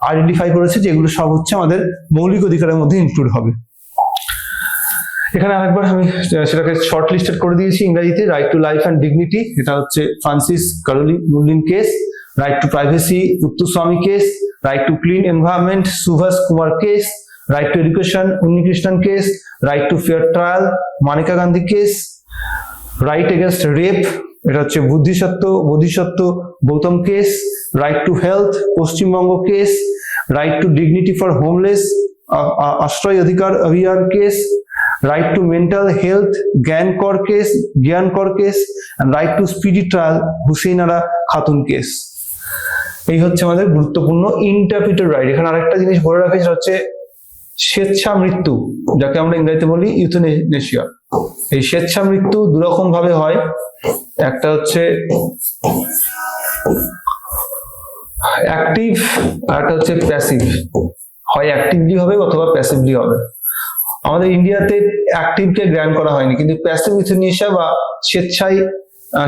আইডেন্টিফাই করেছে যে এগুলো সব হচ্ছে আমাদের মৌলিক অধিকারের মধ্যে ইনক্লুড হবে। এখানে আরেকবার আমি সেটাকে শর্ট লিস্টেড করে দিয়েছি ইংরেজিতে। Right to life and dignity, এটা হচ্ছে Francis Coralie Mullin case. Right to privacy Puttaswamy case. Right to clean environment Subhash Kumar case. Right to education Unni Krishnan case. Right to fair trial Maneka Gandhi case. Right against rape, এটা হচ্ছে Bodhisattwa Gautam case. Right to health Paschimbanga case. Right to dignity for homeless Ashray Adhikar Abhiyan case. Right to mental health Gyan Kaur case, and right to speedy trial Hussainara Khatoon case. এই হচ্ছে আমাদের গুরুত্বপূর্ণ interpreted right. এখানে আরেকটা জিনিস বলে রাখি, সেটা হচ্ছে স্বেচ্ছা মৃত্যু, যাকে আমরা ইংরেজিতে বলি ইউথেনেশিয়া। এই স্বেচ্ছা মৃত্যু দুরকম ভাবে হয়, একটা হচ্ছে অ্যাক্টিভ আর একটা হচ্ছে প্যাসিভ। হয় অ্যাক্টিভলি হবে অথবা প্যাসিভলি হবে। আমাদের ইন্ডিয়াতে অ্যাক্টিভকে গ্র্যান্ট করা হয়নি, কিন্তু প্যাসিভ ইউথেনেশিয়া বা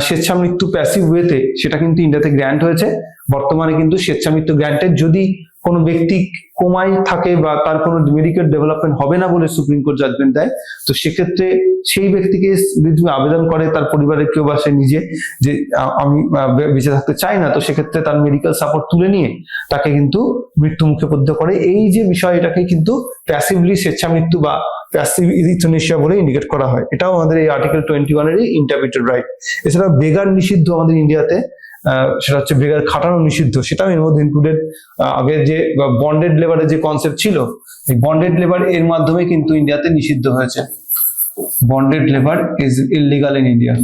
স্বেচ্ছা মৃত্যু প্যাসিভ ওয়েতে সেটা কিন্তু ইন্ডিয়াতে গ্র্যান্ট হয়েছে। বর্তমানে কিন্তু স্বেচ্ছা মৃত্যু গ্র্যান্টেড যদি কোনো ব্যক্তি কোমায় থাকে বা তার কোনো মেডিকেল ডেভেলপমেন্ট হবে না বলে সুপ্রিম কোর্ট জাজমেন্ট দেয়, তো সেক্ষেত্রে সেই ব্যক্তিকে যদি আবেদন করে তার পরিবারের কেউ বা সে নিজে যে আমি বেঁচে থাকতে চাই না, তো সেক্ষেত্রে তার মেডিকেল সাপোর্ট তুলে নিয়ে তাকে কিন্তু মৃত্যু মুখে পতিত করে। এই যে বিষয়, এটাকে কিন্তু প্যাসিভলি স্বেচ্ছা মৃত্যু বা প্যাসিভ ইউথেনেশিয়া বলে ইন্ডিকেট করা হয়। এটাও আমাদের এই আর্টিকেল 21 এরই ইন্টারপ্রিটেড রাইট। এছাড়া বেগার নিষিদ্ধ আমাদের ইন্ডিয়াতে, সেটা হচ্ছে বেগার খাটানো নিষিদ্ধ, সেটাও এর মধ্যে ইনক্লুডেড। আগে যে বন্ডেড লেবারের যে কনসেপ্ট ছিল, এই বন্ডেড লেবার এর মাধ্যমে কিন্তু ইন্ডিয়াতে নিষিদ্ধ হয়েছে। Bonded labour is illegal in India.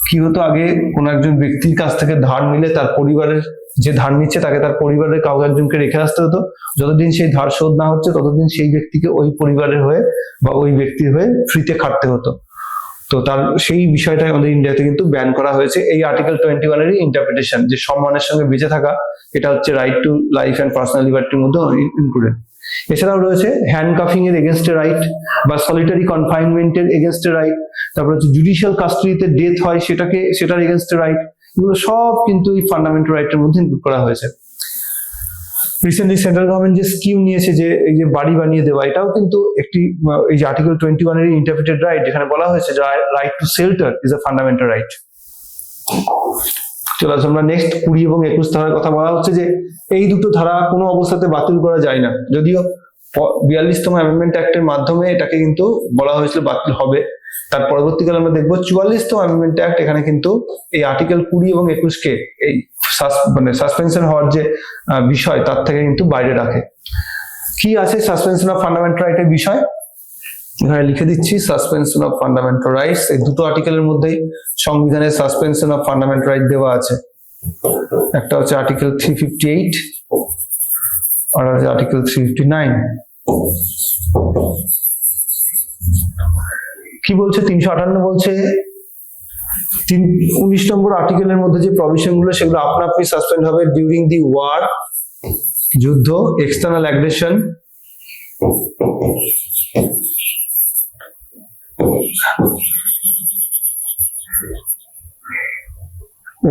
কি হতো, আগে কোন একজন ব্যক্তির কাছ থেকে ধার নিলে তার পরিবারের যে ধার নিচ্ছে তাকে তার পরিবারের কাউকে একজনকে রেখে আসতে হতো। যতদিন সেই ধার শোধ না হচ্ছে ততদিন সেই ব্যক্তিকে ওই পরিবারের হয়ে বা ওই ব্যক্তির হয়ে ফ্রিতে খাটতে হতো। তো তার সেই বিষয়টা আমাদের ইন্ডিয়াতে কিন্তু ব্যান করা হয়েছে। এই আর্টিকেল 21 এরই ইন্টারপ্রিটেশন, যে সম্মানের সঙ্গে বেঁচে থাকা, এটা হচ্ছে right to life and personal লিবার্টির মধ্যে ইনক্লুডেড। এছাড়াও রয়েছে হ্যান্ডকাফিং এর এগেনস্ট রাইট বা সলিটারি কনফাইনমেন্টের এগেনস্ট রাইট, তারপর হচ্ছে জুডিশিয়াল কাস্টডিতে ডেথ হয় সেটার এগেনস্ট রাইট। এগুলো সব কিন্তু এই ফান্ডামেন্টাল রাইটের মধ্যে ইনক্লুড করা হয়েছে। রিসেন্টলি সেন্ট্রাল গভর্নমেন্ট যে স্কিম নিয়েছে, যে এই যে বাড়ি বানিয়ে দেওয়া, এটাও কিন্তু একটি এই যে আর্টিকেল 21 এর ইন্টারপ্রিটেড রাইট, যেখানে বলা হয়েছে যে right two shelter is a fundamental right. চলো আমরা নেক্সট 20 এবং 21 ধারার কথা বলা হচ্ছে যে এই দুটো ধারা কোনো অবস্থাতে বাতিল করা যায় না। যদিও 42তম অ্যামেন্ডমেন্ট অ্যাক্টের মাধ্যমে এটাকে কিন্তু বলা হয়েছিল বাতিল হবে, তার পরবর্তীকালে আমরা দেখবো 44তম অ্যামেন্ডমেন্ট অ্যাক্ট এখানে কিন্তু এই আর্টিকেল 20 এবং 21 কে এই সাসপেনশন হওয়ার যে বিষয় তার থেকে কিন্তু বাইরে রাখে। কি আছে সাসপেনশন অফ ফান্ডামেন্টাল রাইটের বিষয়, এখানে লিখে দিচ্ছি সাসপেনশন অফ ফান্ডামেন্টাল রাইটস। এই দুটো আর্টিকেলের মধ্যেই সংবিধানের সাসপেনশন অফ ফান্ডামেন্টাল রাইট দেওয়া আছে। একটা হচ্ছে আর্টিকেল 358 আর হচ্ছে আর্টিকেল 359। কি বলছে 358 বলছে 19 নম্বর আর্টিকেলের মধ্যে যে প্রভিশন গুলো সেগুলো আপনা আপনি সাসপেন্ড হবে ডিউরিং দি ওয়ার, যুদ্ধ, external aggression,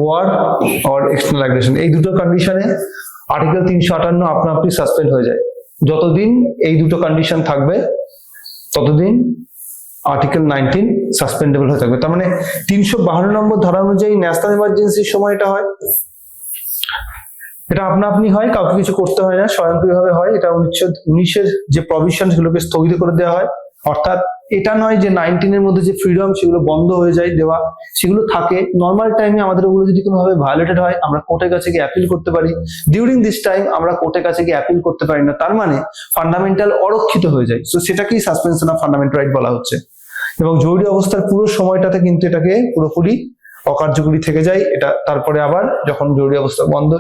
war or external aggression. এই দুটো কন্ডিশনে আর্টিকেল 358 আপনা আপনি সাসপেন্ড হয়ে যায়। যতদিন এই দুটো কন্ডিশন থাকবে ততদিন আর্টিকেল 19 সাসপেন্ডেবল হয়ে থাকবে। তার মানে 352 নম্বর ধারা অনুযায়ী ন্যাশনাল ইমার্জেন্সির সময় এটা হয়, এটা আপনা আপনি হয়, কাউকে কিছু করতে হয় না, স্বয়ংক্রিয়ভাবে হয়। এটা 19 যে প্রভিশন সেগুলোকে স্থগিত করে দেওয়া হয়। অর্থাৎ এটা নয় যে 19 এর মধ্যে যে ফ্রিডম সেগুলো বন্ধ হয়ে যায় দেওয়া, সেগুলো থাকে। নর্মাল টাইমে আমাদের ওগুলো যদি কোনোভাবে ভায়োলেটেড হয় আমরা কোর্টের কাছে গিয়ে অ্যাপিল করতে পারি। ডিউরিং দিস টাইম আমরা কোর্টের কাছে গিয়ে অ্যাপিল করতে পারি না, তার মানে ফান্ডামেন্টাল অরক্ষিত হয়ে যায়। সো সেটাকেই সাসপেনশন অফ ফান্ডামেন্টাল রাইট বলা হচ্ছে। এবং জরুরি অবস্থার পুরো সময়টাতে কিন্তু এটাকে পুরোপুরি অকার্যকরী থেকে যায়। এটা তারপরে আবার যখন জরুরি অবস্থা বন্ধ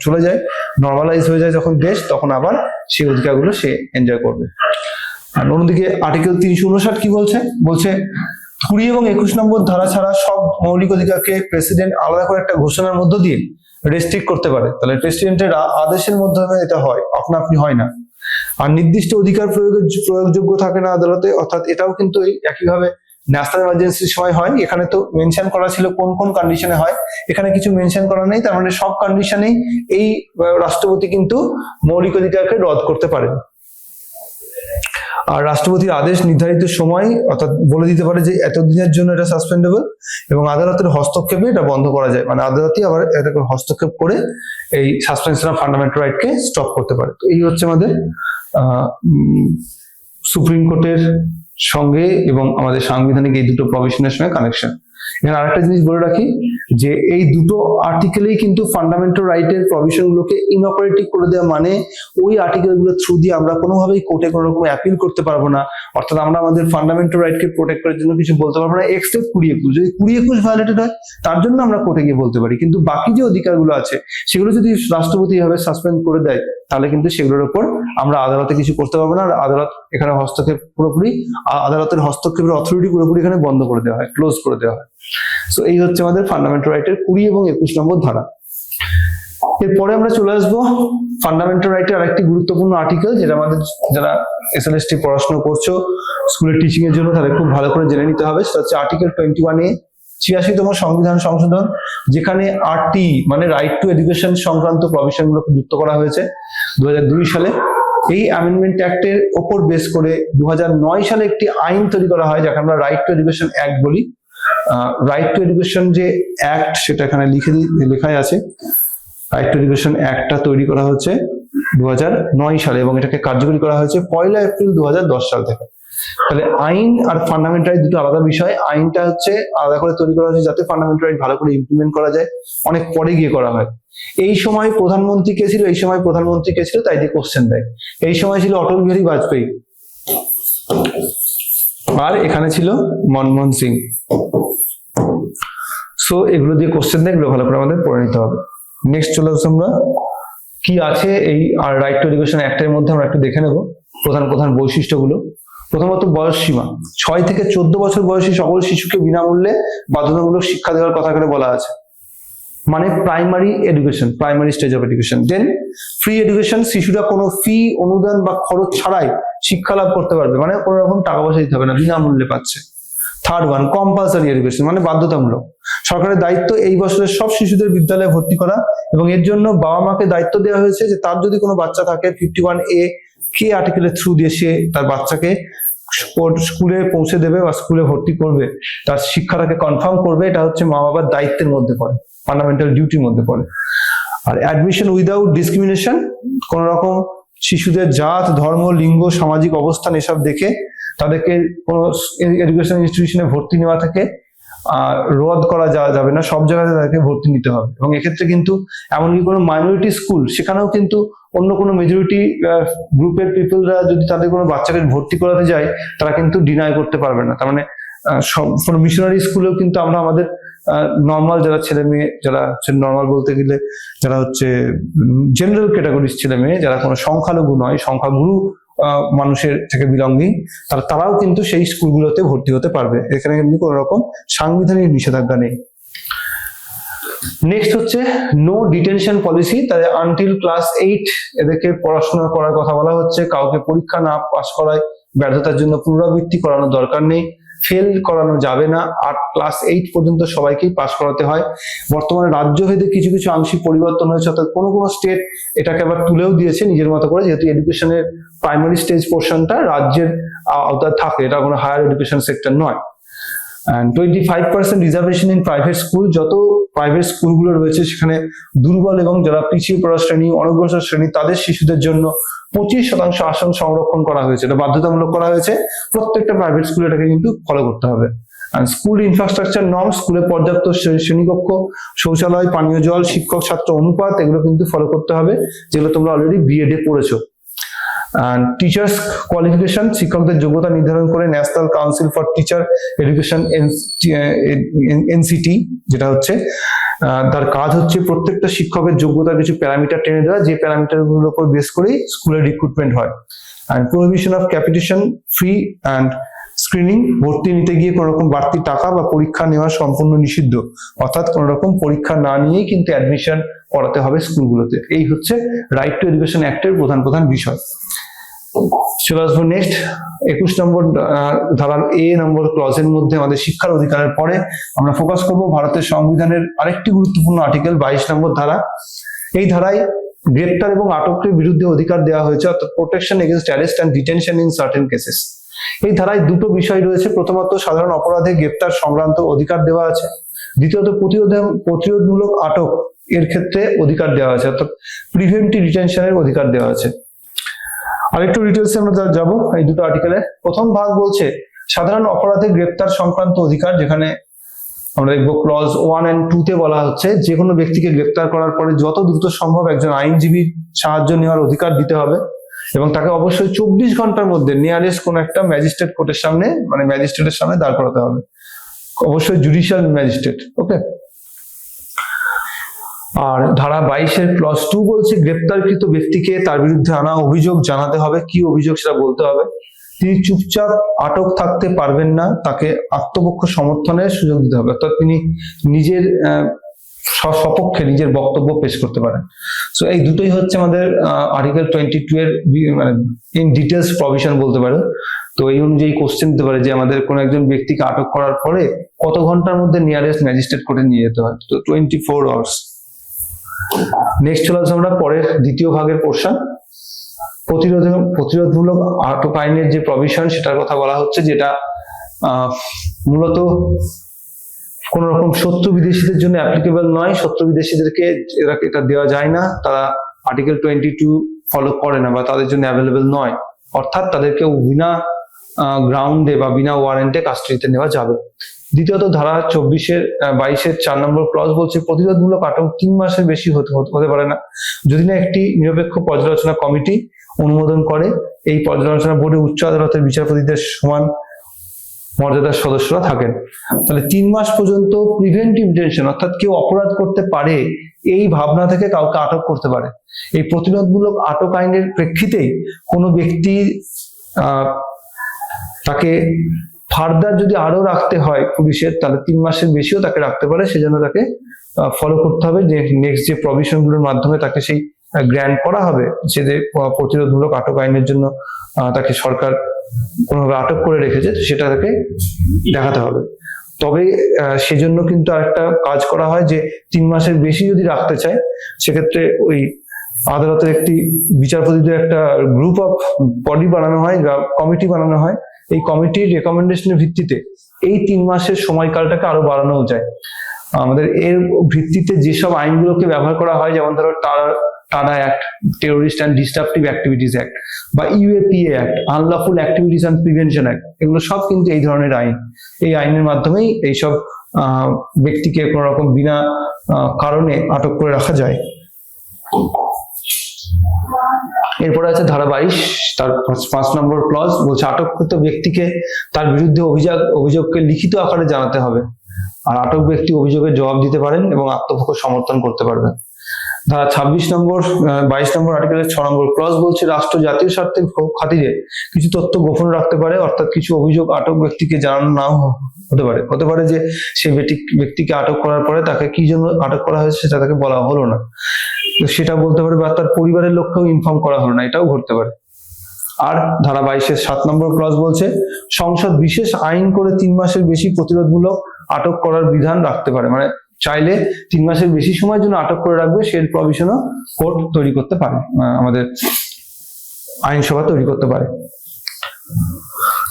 চলে যায়, নর্মালাইজ হয়ে যায় যখন দেশ, তখন আবার সেই অধিকারগুলো সে এনজয় করবে। আর অন্যদিকে আর্টিকেল 359 কি বলছে, 20 এবং 21 নম্বর ধারা ছাড়া সব মৌলিক অধিকারকে প্রেসিডেন্ট আলাদা করে একটা ঘোষণার মধ্য দিয়ে রেস্ট্রিক্ট করতে পারে। তাহলে প্রেসিডেন্টের আদেশের মাধ্যমে এটা হয়, আপনা আপনি হয় না। আর নির্দিষ্ট অধিকার প্রয়োগযোগ্য থাকে না আদালতে, অর্থাৎ এটাও কিন্তু একইভাবে ন্যাশনাল ইমার্জেন্সির সময় হয়। এখানে তো মেনশন করা ছিল কোন কোন কন্ডিশনে হয়, এখানে কিছু মেনশন করা নেই। তার মানে সব কন্ডিশনেই এই রাষ্ট্রপতি কিন্তু মৌলিক অধিকারকে রদ করতে পারেন। আর রাষ্ট্রপতির আদেশ নির্ধারিত সময় অর্থাৎ বলে দিতে পারে যে এতদিনের জন্য এটা সাসপেন্ডেবল, এবং আদালতের হস্তক্ষেপে এটা বন্ধ করা যায়। মানে আদালতই আবার এটা হস্তক্ষেপ করে এই সাসপেনশন অফ ফান্ডামেন্টাল রাইটকে স্টপ করতে পারে। তো এই হচ্ছে আমাদের সুপ্রিম কোর্টের সঙ্গে এবং আমাদের সাংবিধানিক এই দুটো প্রভিশনের সঙ্গে কানেকশন। এখানে আরেকটা জিনিস বলে রাখি যে এই দুটো আর্টিকেলেই কিন্তু ফান্ডামেন্টাল রাইটের প্রভিশন গুলোকে ইনঅপারেটিভ করে দেওয়া, মানে ওই আর্টিকেল গুলোর থ্রু দিয়ে আমরা কোনোভাবেই কোর্টে কোনো রকম অ্যাপিল করতে পারবো না, অর্থাৎ আমরা আমাদের ফান্ডামেন্টাল রাইটকে প্রোটেক্ট করার জন্য কিছু বলতে পারবো না এক্সেপ্ট 2021। যদি 2021 ভায়োলেটেড হয় তার জন্য আমরা কোর্টে গিয়ে বলতে পারি, কিন্তু বাকি যে অধিকারগুলো আছে সেগুলো যদি রাষ্ট্রপতি এভাবে সাসপেন্ড করে দেয় তাহলে কিন্তু সেগুলোর উপর আমরা আদালতে কিছু করতে পারবো না। আর আদালত এখানে হস্তক্ষেপ পুরোপুরি, আদালতের হস্তক্ষেপের অথরিটি পুরোপুরি এখানে বন্ধ করে দেওয়া হয়, ক্লোজ করে দেওয়া হয়। সো এই হচ্ছে আমাদের ফান্ডামেন্টাল রাইটের 20 এবং 21 নম্বর ধারা। এরপরে আমরা চলে আসবো ফান্ডামেন্টাল রাইটের আরেকটি গুরুত্বপূর্ণ আর্টিকেল, যেটা আমাদের যারা এসএলএসটি পড়াশোনা করছো স্কুলের টিচিং এর জন্য তাদের খুব ভালো করে জেনে নিতে হবে। সেটা হচ্ছে আর্টিকেল 21A, 86তম সংবিধান সংশোধন, যেখানে আরটি মানে রাইট টু এডুকেশন সংক্রান্ত প্রভিশন গুলোকে যুক্ত করা হয়েছে 2002 সালে। এই অ্যামেন্ডমেন্ট অ্যাক্টের ওপর বেস করে 2009 সালে একটি আইন তৈরি করা হয় যাকে আমরা রাইট টু এডুকেশন অ্যাক্ট বলি। রাইট টু এডুকেশন যে অ্যাক্ট সেটা এখানে লেখাই আছে। রাইট টু এডুকেশন অ্যাক্টটা তৈরি করা হচ্ছে 2009 সালে এবং এটাকে কার্যকরী করা হয়েছে 1 এপ্রিল 2010 সাল থেকে। তাহলে আইন আর ফান্ডামেন্টাল রাইট দুটো আলাদা বিষয়। আইনটা হচ্ছে আলাদা করে তৈরি করা হয়েছে যাতে ফান্ডামেন্টাল রাইট ভালো করে ইমপ্লিমেন্ট করা যায়, অনেক পরে গিয়ে করা হয়। এই সময় প্রধানমন্ত্রী কে ছিল, তাই দিয়ে কোশ্চেন দেয়। এই সময় ছিল অটল বিহারী বাজপেয়ী আর এখানে ছিল মনমোহন সিং। সো এগুলো দিয়ে কোশ্চেন দেয়, এগুলো ভালো করে আমাদের পড়ে নিতে হবে। নেক্সট চলে আসবো আমরা কি আছে এই আর রাইট টু এডুকেশন অ্যাক্টের মধ্যে, আমরা একটু দেখে নেব প্রধান বৈশিষ্ট্যগুলো। প্রথমত বয়স সীমা, 6 থেকে 14 বছর বয়সী সকল শিশুকে বিনামূল্যে বাধ্যতামূলক শিক্ষা দেওয়ার কথা করে বলা আছে, মানে primary education, primary stage of education. Then free education, শিশুরা কোনো ফি, অনুদান বা খরচ ছাড়াই শিক্ষা লাভ করতে পারবে, মানে কোনো রকম টাকা পয়সা দিতে হবে না, বিনামূল্যে পাচ্ছে। থার্ড ওয়ান কম্পালসারি এডুকেশন, মানে বাধ্যতামূলক। সরকারের দায়িত্ব এই বছরের সব শিশুদের বিদ্যালয়ে ভর্তি করা এবং এর জন্য বাবা মাকে দায়িত্ব দেওয়া হয়েছে যে তার যদি কোনো বাচ্চা থাকে 51A কে আর্টিকেলের থ্রু দিয়ে সে তার বাচ্চাকে স্কুলে পৌঁছে দেবে বা স্কুলে ভর্তি করবে, তার শিক্ষাটাকে কনফার্ম করবে। এটা হচ্ছে মা বাবার দায়িত্বের মধ্যে পড়ে, ফান্ডামেন্টাল ডিউটির মধ্যে পড়ে। আর অ্যাডমিশন উইদাউট ডিসক্রিমিনেশন, কোন রকম শিশুদের জাত, ধর্ম, লিঙ্গ, সামাজিক অবস্থান এসব দেখে তাদেরকে কোনো এডুকেশন ইনস্টিটিউশনে ভর্তি নেওয়া থেকে রোধ করা যাবে না, সব জায়গায় তাদেরকে ভর্তি নিতে হবে। এবং এক্ষেত্রে কিন্তু এমনকি কোনো মাইনরিটি স্কুল, সেখানেও কিন্তু অন্য কোনো মেজরিটি গ্রুপের পিপলরা যদি তাদের কোনো বাচ্চাকে ভর্তি করাতে যায় তারা কিন্তু ডিনাই করতে পারবে না। তার মানে কোনো মিশনারি স্কুলেও কিন্তু আমরা আমাদের নর্মাল যারা ছেলে মেয়ে, যারা নর্মাল বলতে গেলে যারা হচ্ছে জেনারেল ক্যাটাগরির ছেলে মেয়ে, যারা কোনো সংখ্যালঘু নয়, সংখ্যাগুরু মানুষের থেকে বিলঙ্গিং, তারাও কিন্তু সেই স্কুলগুলোতে ভর্তি হতে পারবে। এখানে কিন্তু কোনো রকম সাংবিধানিক নিষেধাজ্ঞা নেই। নেক্সট হচ্ছে নো ডিটেনশন পলিসি, তাদের আনটিল ক্লাস 8 এদেরকে পড়াশোনা করার কথা বলা হচ্ছে। কাউকে পরীক্ষা না পাস করায় ব্যর্থতার জন্য পুনরাবৃত্তি করানোর দরকার নেই, ফেল করানো যাবে না। আর ক্লাস 8 পর্যন্ত সবাইকেই পাস করাতে হয়। বর্তমানে রাজ্যভেদে কিছু কিছু আংশিক পরিবর্তন হয়েছে, অর্থাৎ কোনো কোনো স্টেট এটাকে আবার তুলেও দিয়েছে নিজের মতো করে, যেহেতু এডুকেশনের প্রাইমারি স্টেজ পোর্শনটা রাজ্যের আওতায় থাকে, এটা কোনো হায়ার এডুকেশন সেক্টর নয়। and 25% reservation in private school, যত প্রাইভেট স্কুলগুলো রয়েছে সেখানে দুর্বল এবং যারা পিছিয়ে পড়া শ্রেণী, অনগ্রসর শ্রেণী তাদের শিশুদের জন্য 25% আসন সংরক্ষণ করা হয়েছে। এটা বাধ্যতামূলক করা হয়েছে, প্রত্যেকটা প্রাইভেট স্কুলে এটাকে কিন্তু ফলো করতে হবে। আর স্কুল ইনফ্রাস্ট্রাকচার নর্ম, স্কুলে পর্যাপ্ত শ্রেণীকক্ষ, শৌচালয়, পানীয় জল, শিক্ষক ছাত্র অনুপাত, এগুলো কিন্তু ফলো করতে হবে, যেগুলো তোমরা অলরেডি বিএড পড়েছো। টিচার্স কোয়ালিফিকেশন, শিক্ষকদের যোগ্যতা নির্ধারণ করে national council for teacher education NCT, যেটা হচ্ছে তার কাজ হচ্ছে প্রত্যেকটা শিক্ষকের যোগ্যতার কিছু প্যারামিটার টেনে দেওয়া, যে প্যারামিটার গুলোর উপর বেস করেই স্কুলের রিক্রুটমেন্ট হয়। and prohibition of capitation free and screening, ভর্তি নিতে গিয়ে কোনো রকম বাড়তি টাকা বা পরীক্ষা নেওয়া সম্পূর্ণ নিষিদ্ধ, অর্থাৎ কোনো রকম পরীক্ষা না নিয়েই কিন্তু অ্যাডমিশন করাতে হবে স্কুলগুলোতে। এই হচ্ছে রাইট টু এডুকেশন অ্যাক্টের প্রধান বিষয়। চলে আসবো নেক্সট 21 নম্বর ধারার এ নম্বর ক্লজের মধ্যে আমাদের শিক্ষার অধিকারের পরে আমরা ফোকাস করব ভারতের সংবিধানের আরেকটি গুরুত্বপূর্ণ আর্টিকেল 22 নম্বর ধারা। এই ধারায় গ্রেপ্তার এবং আটকের বিরুদ্ধে অধিকার দেওয়া হয়েছে, অর্থাৎ protection against arrest and detention in certain cases. এই ধারায় দুটো বিষয় রয়েছে, প্রথমত সাধারণ অপরাধে গ্রেপ্তার সংক্রান্ত অধিকার দেওয়া আছে, দ্বিতীয়ত প্রতিরোধমূলক আটক এর ক্ষেত্রে অধিকার দেওয়া আছে, অর্থাৎ প্রিভেন্টিভ ডিটেনশনের অধিকার দেওয়া আছে। আরেকটু ডিটেলসে আমরা যাবো এই দুটো আর্টিকেলে। প্রথম ভাগ বলছে সাধারণ অপরাধে গ্রেপ্তার সংক্রান্ত অধিকার, যেখানে আমরা দেখবো ক্লজ 1 and 2 তে বলা হচ্ছে যে কোনো ব্যক্তিকে গ্রেপ্তার করার পরে যত দ্রুত সম্ভব একজন আইনজীবীর সাহায্য নেওয়ার অধিকার দিতে হবে এবং তাকে অবশ্যই 24 ঘন্টার মধ্যে নিয়ারেস্ট কোন একটা ম্যাজিস্ট্রেট কোর্টের সামনে মানে ম্যাজিস্ট্রেটের সামনে দাঁড় করাতে হবে, অবশ্যই জুডিশিয়াল ম্যাজিস্ট্রেট। ওকে। আর ধারা 22 ক্লজ 2 বলছে গ্রেপ্তারকৃত ব্যক্তিকে তার বিরুদ্ধে আনা অভিযোগ জানাতে হবে, কি অভিযোগ সেটা বলতে হবে। তিনি চুপচাপ আটক থাকতে পারবেন না, তাকে আত্মপক্ষ সমর্থনের সুযোগ দিতে হবে, অর্থাৎ তিনি নিজের সপক্ষে নিজের বক্তব্য পেশ করতে পারেন। সো এই দুটোই হচ্ছে আমাদের আর্টিকেল 22 এর মানে ইন ডিটেলস প্রভিশন বলতে পারে। তো এই অনুযায়ী কোশ্চেন দিতে পারে যে আমাদের কোন একজন ব্যক্তিকে আটক করার পরে কত ঘন্টার মধ্যে নিয়ারেস্ট ম্যাজিস্ট্রেট কোর্টে নিয়ে যেতে হয়, তো 24 আওয়ার্স। নেক্সট চলে আসছে আমরা পরের দ্বিতীয় ভাগের পোর্শন, প্রতিরোধমূলক আটক আইনের যে প্রভিশন সেটার কথা বলা হচ্ছে, যেটা মূলত কোন রকম শত্রু বিদেশিদের জন্য অ্যাপ্লিকেবল নয়। শত্রু বিদেশিদেরকে এটা দেওয়া যায় না, তারা আর্টিকেল 22 ফলো করে না বা তাদের জন্য অ্যাভেলেবেল নয়, অর্থাৎ তাদেরকে বিনা গ্রাউন্ডে বা বিনা ওয়ারেন্টে কাস্টডিতে নেওয়া যাবে। দ্বিতীয়ত ধারা 22 4 নম্বর ক্লজ বলছে প্রতিরোধমূলক আটক 3 মাসের বেশি হতে পারে না যদি না একটি নিরপেক্ষ পর্যালোচনা কমিটি অনুমোদন করে। এই পর্যালোচনা বোর্ডে উচ্চ আদালতের বিচারপতিদের সমান মর্যাদার সদস্যরা থাকেন। তাহলে 3 মাস পর্যন্ত প্রিভেন্টিভ ডিটেনশন, অর্থাৎ কেউ অপরাধ করতে পারে এই ভাবনা থেকে কাউকে আটক করতে পারে। এই প্রতিরোধমূলক আটক আইনের প্রেক্ষিতেই কোনো ব্যক্তি তাকে ফার্দার যদি আরো রাখতে হয় পুলিশের, তাহলে 3 মাসের বেশিও তাকে রাখতে পারে, সেজন্য তাকে ফলো করতে হবে যে নেক্সট যে প্রভিশন গুলোর মাধ্যমে তাকে সেই গ্র্যান্ট করা হবে, যে প্রতিরোধমূলক আটক আইনের জন্য তাকে সরকার কোনোভাবে আটক করে রেখেছে, সেটা তাকে দেখাতে হবে। তবে সেজন্য কিন্তু আরেকটা কাজ করা হয় যে 3 মাসের বেশি যদি রাখতে চায় সেক্ষেত্রে ওই আদালতের একটি বিচারপতিদের একটা গ্রুপ অফ বডি বানানো হয় বা কমিটি বানানো হয়। এই কমিটির রেকমেন্ডেশনের ভিত্তিতে এই 3 মাসের সময়কালটাকে আরো বাড়ানো যায়। আমাদের এর ভিত্তিতে যেসব আইনগুলোকে ব্যবহার করা হয়, যেমন ধরো TADA act, terrorist and destructive activities act বা UAPA act, unlawful activities and prevention act, এগুলো সব কিন্তু এই ধরনের আইন। এই আইনের মাধ্যমেই এইসব ব্যক্তিকে কোনো রকম বিনা কারণে আটক করে রাখা যায়। এরপরে আছে ধারা 22 তার 5 নম্বর ক্লজ বলছে আটককৃত ব্যক্তিকে তার বিরুদ্ধে অভিযোগকে লিখিত আকারে জানাতে হবে, আর আটক ব্যক্তি অভিযোগের জবাব দিতে পারেন এবং আত্মপক্ষ সমর্থন করতে পারবেন। ধারা 22 নম্বর আর্টিকেলের 6 নম্বর ক্লজ বলছে রাষ্ট্র জাতীয় স্বার্থের খাতিরে কিছু তথ্য গোপন রাখতে পারে, অর্থাৎ কিছু অভিযোগ আটক ব্যক্তিকে জানানো নাও হতে পারে যে সেই ব্যক্তিকে আটক করার পরে তাকে কি জন্য আটক করা হয়েছে সেটা তাকে বলা হলো না, সেটা বলতে পারে, বা তার পরিবারের লোককেও ইনফর্ম করা হলো না, এটাও ঘটতে পারে। আর ধারা 22 7 নম্বর ক্লজ বলছে সংসদ বিশেষ আইন করে 3 মাসের বেশি প্রতিরোধমূলক আটক করার বিধান রাখতে পারে, মানে চাইলে 3 মাসের বেশি সময়ের জন্য আটক করে রাখবে, সেই প্রভিশনও কোর্ট তৈরি করতে পারে, আমাদের আইনসভা তৈরি করতে পারে।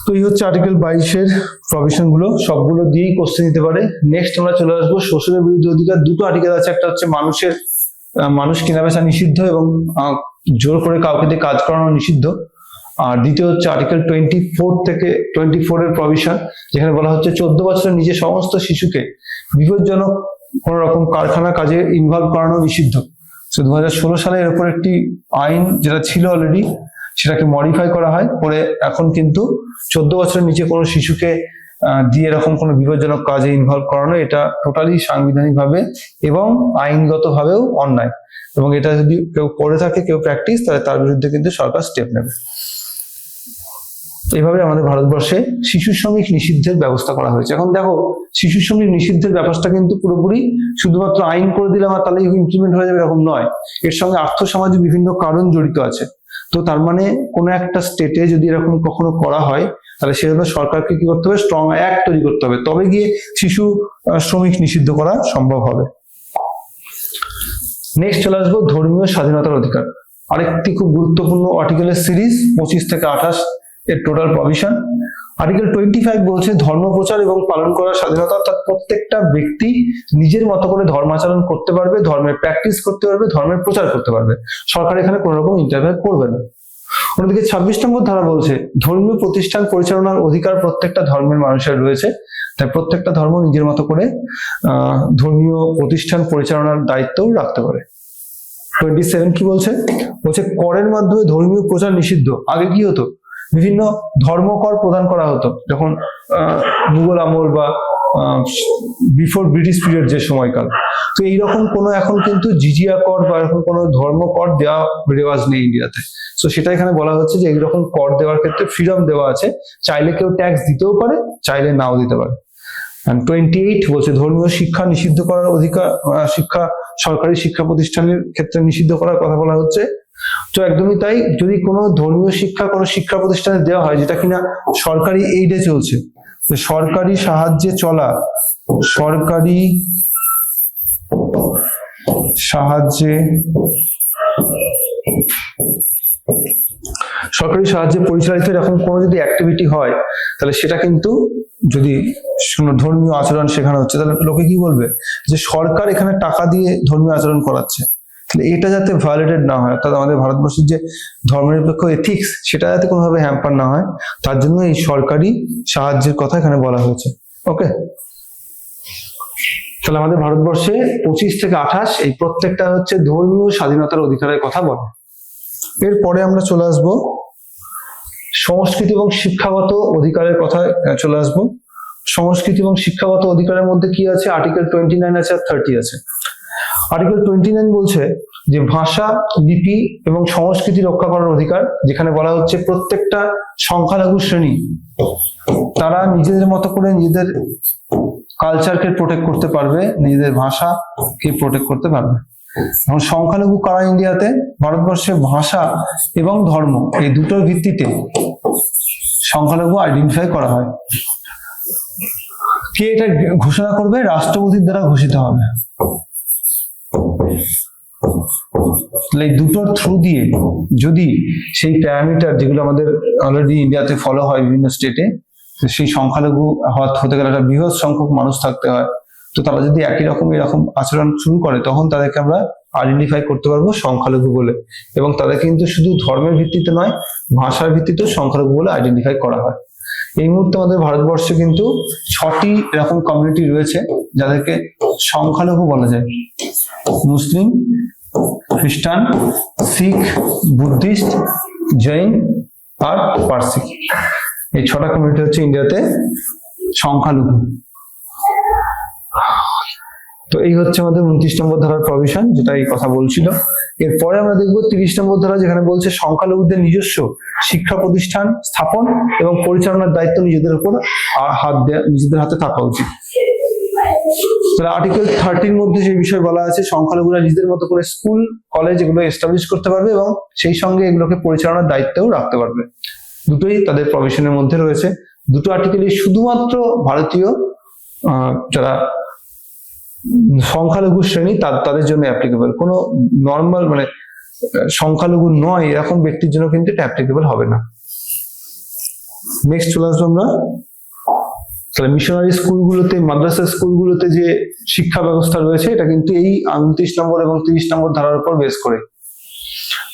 তো এই হচ্ছে আর্টিকেল 22 প্রভিশন গুলো, সবগুলো দিয়েই কোশ্চেন দিতে পারে। নেক্সট আমরা চলে আসবো শোষণের বিরুদ্ধে অধিকার। দুটো আর্টিকেল আছে, একটা হচ্ছে মানুষ কেনাবেচা নিষিদ্ধ এবং জোর করে কাউকে দিয়ে কাজ করানো নিষিদ্ধ, আর দ্বিতীয় হচ্ছে আর্টিকেল 24 এর প্রভিশন, যেখানে বলা হচ্ছে 14 বছরের নিচে সমস্ত শিশুকে বিপজ্জনক কোন রকম কারখানা কাজে ইনভলভ করানো নিষিদ্ধ। 2016 সালে এর উপর একটি আইন যেটা ছিল অলরেডি, সেটাকে মডিফাই করা হয় করে এখন কিন্তু 14 বছরের নিচে কোনো শিশুকে দিয়ে এরকম কোনো বিপজ্জনক কাজে ইনভলভ করানো, এটা টোটালি সাংবিধানিক ভাবে এবং আইনগত ভাবেও অন্যায়, এবং এটা যদি কেউ করে থাকে, কেউ প্র্যাকটিস, তাহলে তার বিরুদ্ধে কিন্তু সরকার স্টেপ নেবে। এইভাবে আমাদের ভারতবর্ষে শিশু শ্রমিক নিষিদ্ধের ব্যবস্থা করা হয়েছে। এখন দেখো, শিশু শ্রমিক নিষিদ্ধের ব্যাপারটা কিন্তু পুরোপুরি শুধুমাত্র আইন করে দিলাম আর তাহলে ইমপ্লিমেন্ট হয়ে যাবে এরকম নয়, এর সঙ্গে আর্থসামাজিক বিভিন্ন কারণ জড়িত আছে। তো তার মানে কোনো একটা স্টেটে যদি এরকম কখনো করা হয়, তাহলে সেজন্য সরকারকে কি করতে হবে, স্ট্রং অ্যাক্ট তৈরি করতে হবে, তবে গিয়ে শিশু শ্রমিক নিষিদ্ধ করা সম্ভব হবে। নেক্সট চলে আসবো ধর্মীয় স্বাধীনতার অধিকার, আরেকটি খুব গুরুত্বপূর্ণ আর্টিকেলের সিরিজ, 25 থেকে 28 এর টোটাল প্রভিশন। আর্টিকেল 25 বলছে ধর্ম প্রচার এবং পালন করার স্বাধীনতা, অর্থাৎ প্রত্যেকটা ব্যক্তি নিজের মতো করে ধর্মাচরণ করতে পারবে, ধর্মের প্র্যাকটিস করতে পারবে, ধর্মের প্রচার করতে পারবে, সরকার এখানে কোনো রকম ইন্টারফেয়ার করবে না। অন্যদিকে 26 নম্বর ধারা বলছে ধর্মীয় প্রতিষ্ঠান পরিচালনার অধিকার প্রত্যেকটা ধর্মের মানুষের রয়েছে, তাই প্রত্যেকটা ধর্ম নিজের মতো করে ধর্মীয় প্রতিষ্ঠান পরিচালনার দায়িত্বও রাখতে পারে। 27 কি বলছে? বলছে করের মাধ্যমে ধর্মীয় প্রচার নিষিদ্ধ। আগে কি হতো? বিভিন্ন ধর্মকর প্রদান করা হতো যখন মুঘল আমল বা বিফোর ব্রিটিশ পিরিয়ড যে সময়কাল। তো এইরকম কোনো এখন কিন্তু জিজিয়া কর বা এরকম কোনো ধর্ম কর দেওয়া রেওয়াজ নেই ইন্ডিয়াতে। তো সেটা এখানে বলা হচ্ছে যে এইরকম কর দেওয়ার ক্ষেত্রে ফ্রিডম দেওয়া আছে, চাইলে কেউ ট্যাক্স দিতেও পারে, চাইলে নাও দিতে পারে। 28 বলছে ধর্মীয় শিক্ষা নিষিদ্ধ করার অধিকার, শিক্ষা সরকারি শিক্ষা প্রতিষ্ঠানের ক্ষেত্রে নিষিদ্ধ করার কথা বলা হচ্ছে। তো একদমই তাই, যদি কোনো ধর্মীয় শিক্ষা কোনো শিক্ষা প্রতিষ্ঠানে দেওয়া হয় যেটা কিনা সরকারি এইডে চলছে, সরকারি সাহায্যে চলা, সরকারি সাহায্যে পরিচালিত এরকম কোনো যদি অ্যাক্টিভিটি হয়, তাহলে সেটা কিন্তু যদি ধর্মীয় আচরণ শেখানো হচ্ছে, তাহলে লোকে কি বলবে যে সরকার এখানে টাকা দিয়ে ধর্মীয় আচরণ করাচ্ছে। তাহলে এটা যাতে ভায়োলেটেড না হয়, অর্থাৎ আমাদের ভারতবর্ষের যে ধর্মনিরপেক্ষ এথিক্স সেটা যাতে কোনোভাবে হ্যাম্পার না হয়, তার জন্য এই সরকারি সাহায্যের কথা এখানে বলা হয়েছে। ওকে, তাহলে আমাদের ভারতবর্ষে 25 থেকে 28 এই প্রত্যেকটা হচ্ছে ধর্মীয় স্বাধীনতার অধিকারের কথা বলে। এরপরে আমরা চলে আসবো সংস্কৃতি এবং শিক্ষাগত অধিকারের কথা চলে আসবো। সংস্কৃতি এবং শিক্ষাগত অধিকারের মধ্যে কি আছে? আর্টিকেল 29 আছে আর 30 আছে। আর্টিকেল 29 বলছে যে ভাষা, লিপি এবং সংস্কৃতি রক্ষা করার অধিকার, যেখানে বলা হচ্ছে প্রত্যেকটা সংখ্যালঘু শ্রেণী তারা নিজেদের মতো করে নিজেদের কালচারকে প্রোটেক্ট করতে পারবে, নিজেদের ভাষাকে প্রোটেক্ট করতে পারবে। এখন সংখ্যালঘু কারা ইন্ডিয়াতে? ভারতবর্ষে ভাষা এবং ধর্ম এই দুটোর ভিত্তিতে সংখ্যালঘু আইডেন্টিফাই করা হয়। কে এটা ঘোষণা করবে? রাষ্ট্রপতির দ্বারা ঘোষিত হবে। এই দুটোর থ্রু দিয়ে যদি সেই প্যারামিটার যেগুলো আমাদের অলরেডি ইন্ডিয়াতে ফলো হয় বিভিন্ন স্টেটে, সেই সংখ্যালঘু হতে গেলে একটা বৃহৎ সংখ্যক মানুষ থাকতে হয়, তো তারা যদি একই রকম এরকম আচরণ শুরু করে, তখন তাদেরকে আমরা আইডেন্টিফাই করতে পারবো সংখ্যালঘু বলে। এবং তাদের কিন্তু শুধু ধর্মের ভিত্তিতে নয়, ভাষার ভিত্তিতেও সংখ্যালঘু বলে আইডেন্টিফাই করা হয়। এই মুহূর্তে আমাদের ভারতবর্ষে কিন্তু 6টি এরকম কমিউনিটি রয়েছে যাদেরকে সংখ্যালঘু বলা যায়: মুসলিম, খ্রিস্টান, শিখ, বুদ্ধিস্ট, জৈন আর পার্সি। এই 6টা কমিউনিটি হচ্ছে ইন্ডিয়াতে সংখ্যালঘু। তো এই হচ্ছে আমাদের 29 নম্বর ধারার প্রভিশন, যেটা এই কথা বলছিল। এরপরে আমরা দেখবো 30 নম্বর ধারা, যেখানে বলছে সংখ্যালঘুদের নিজস্ব শিক্ষা প্রতিষ্ঠান স্থাপন এবং পরিচালনার দায়িত্ব নিজেদের উপর নিজেদের হাতে থাকা উচিত। তাহলে আর্টিকেল 30 মধ্যে যে বিষয় বলা আছে, সংখ্যালঘুরা নিজেদের মতো করে স্কুল, কলেজ এগুলো এস্টাবলিশ করতে পারবে এবং সেই সঙ্গে এগুলোকে পরিচালনার দায়িত্বও রাখতে পারবে। দুটোই তাদের প্রভিশনের মধ্যে রয়েছে। দুটো আর্টিকেলই শুধুমাত্র ভারতীয় যারা সংখ্যালঘু শ্রেণী তাদের জন্য অ্যাপ্লিকেবল। কোনো নর্মাল মানে সংখ্যালঘু নয় এরকম ব্যক্তির জন্য কিন্তু এটা অ্যাপ্লিকেবল হবে না। নেক্সট চলে আসবো আমরা। তাহলে মিশনারি স্কুলগুলোতে, মাদ্রাসা স্কুলগুলোতে যে শিক্ষা ব্যবস্থা রয়েছে, এটা কিন্তু এই 29 নম্বর এবং 30 নম্বর ধারার উপর বেস করে।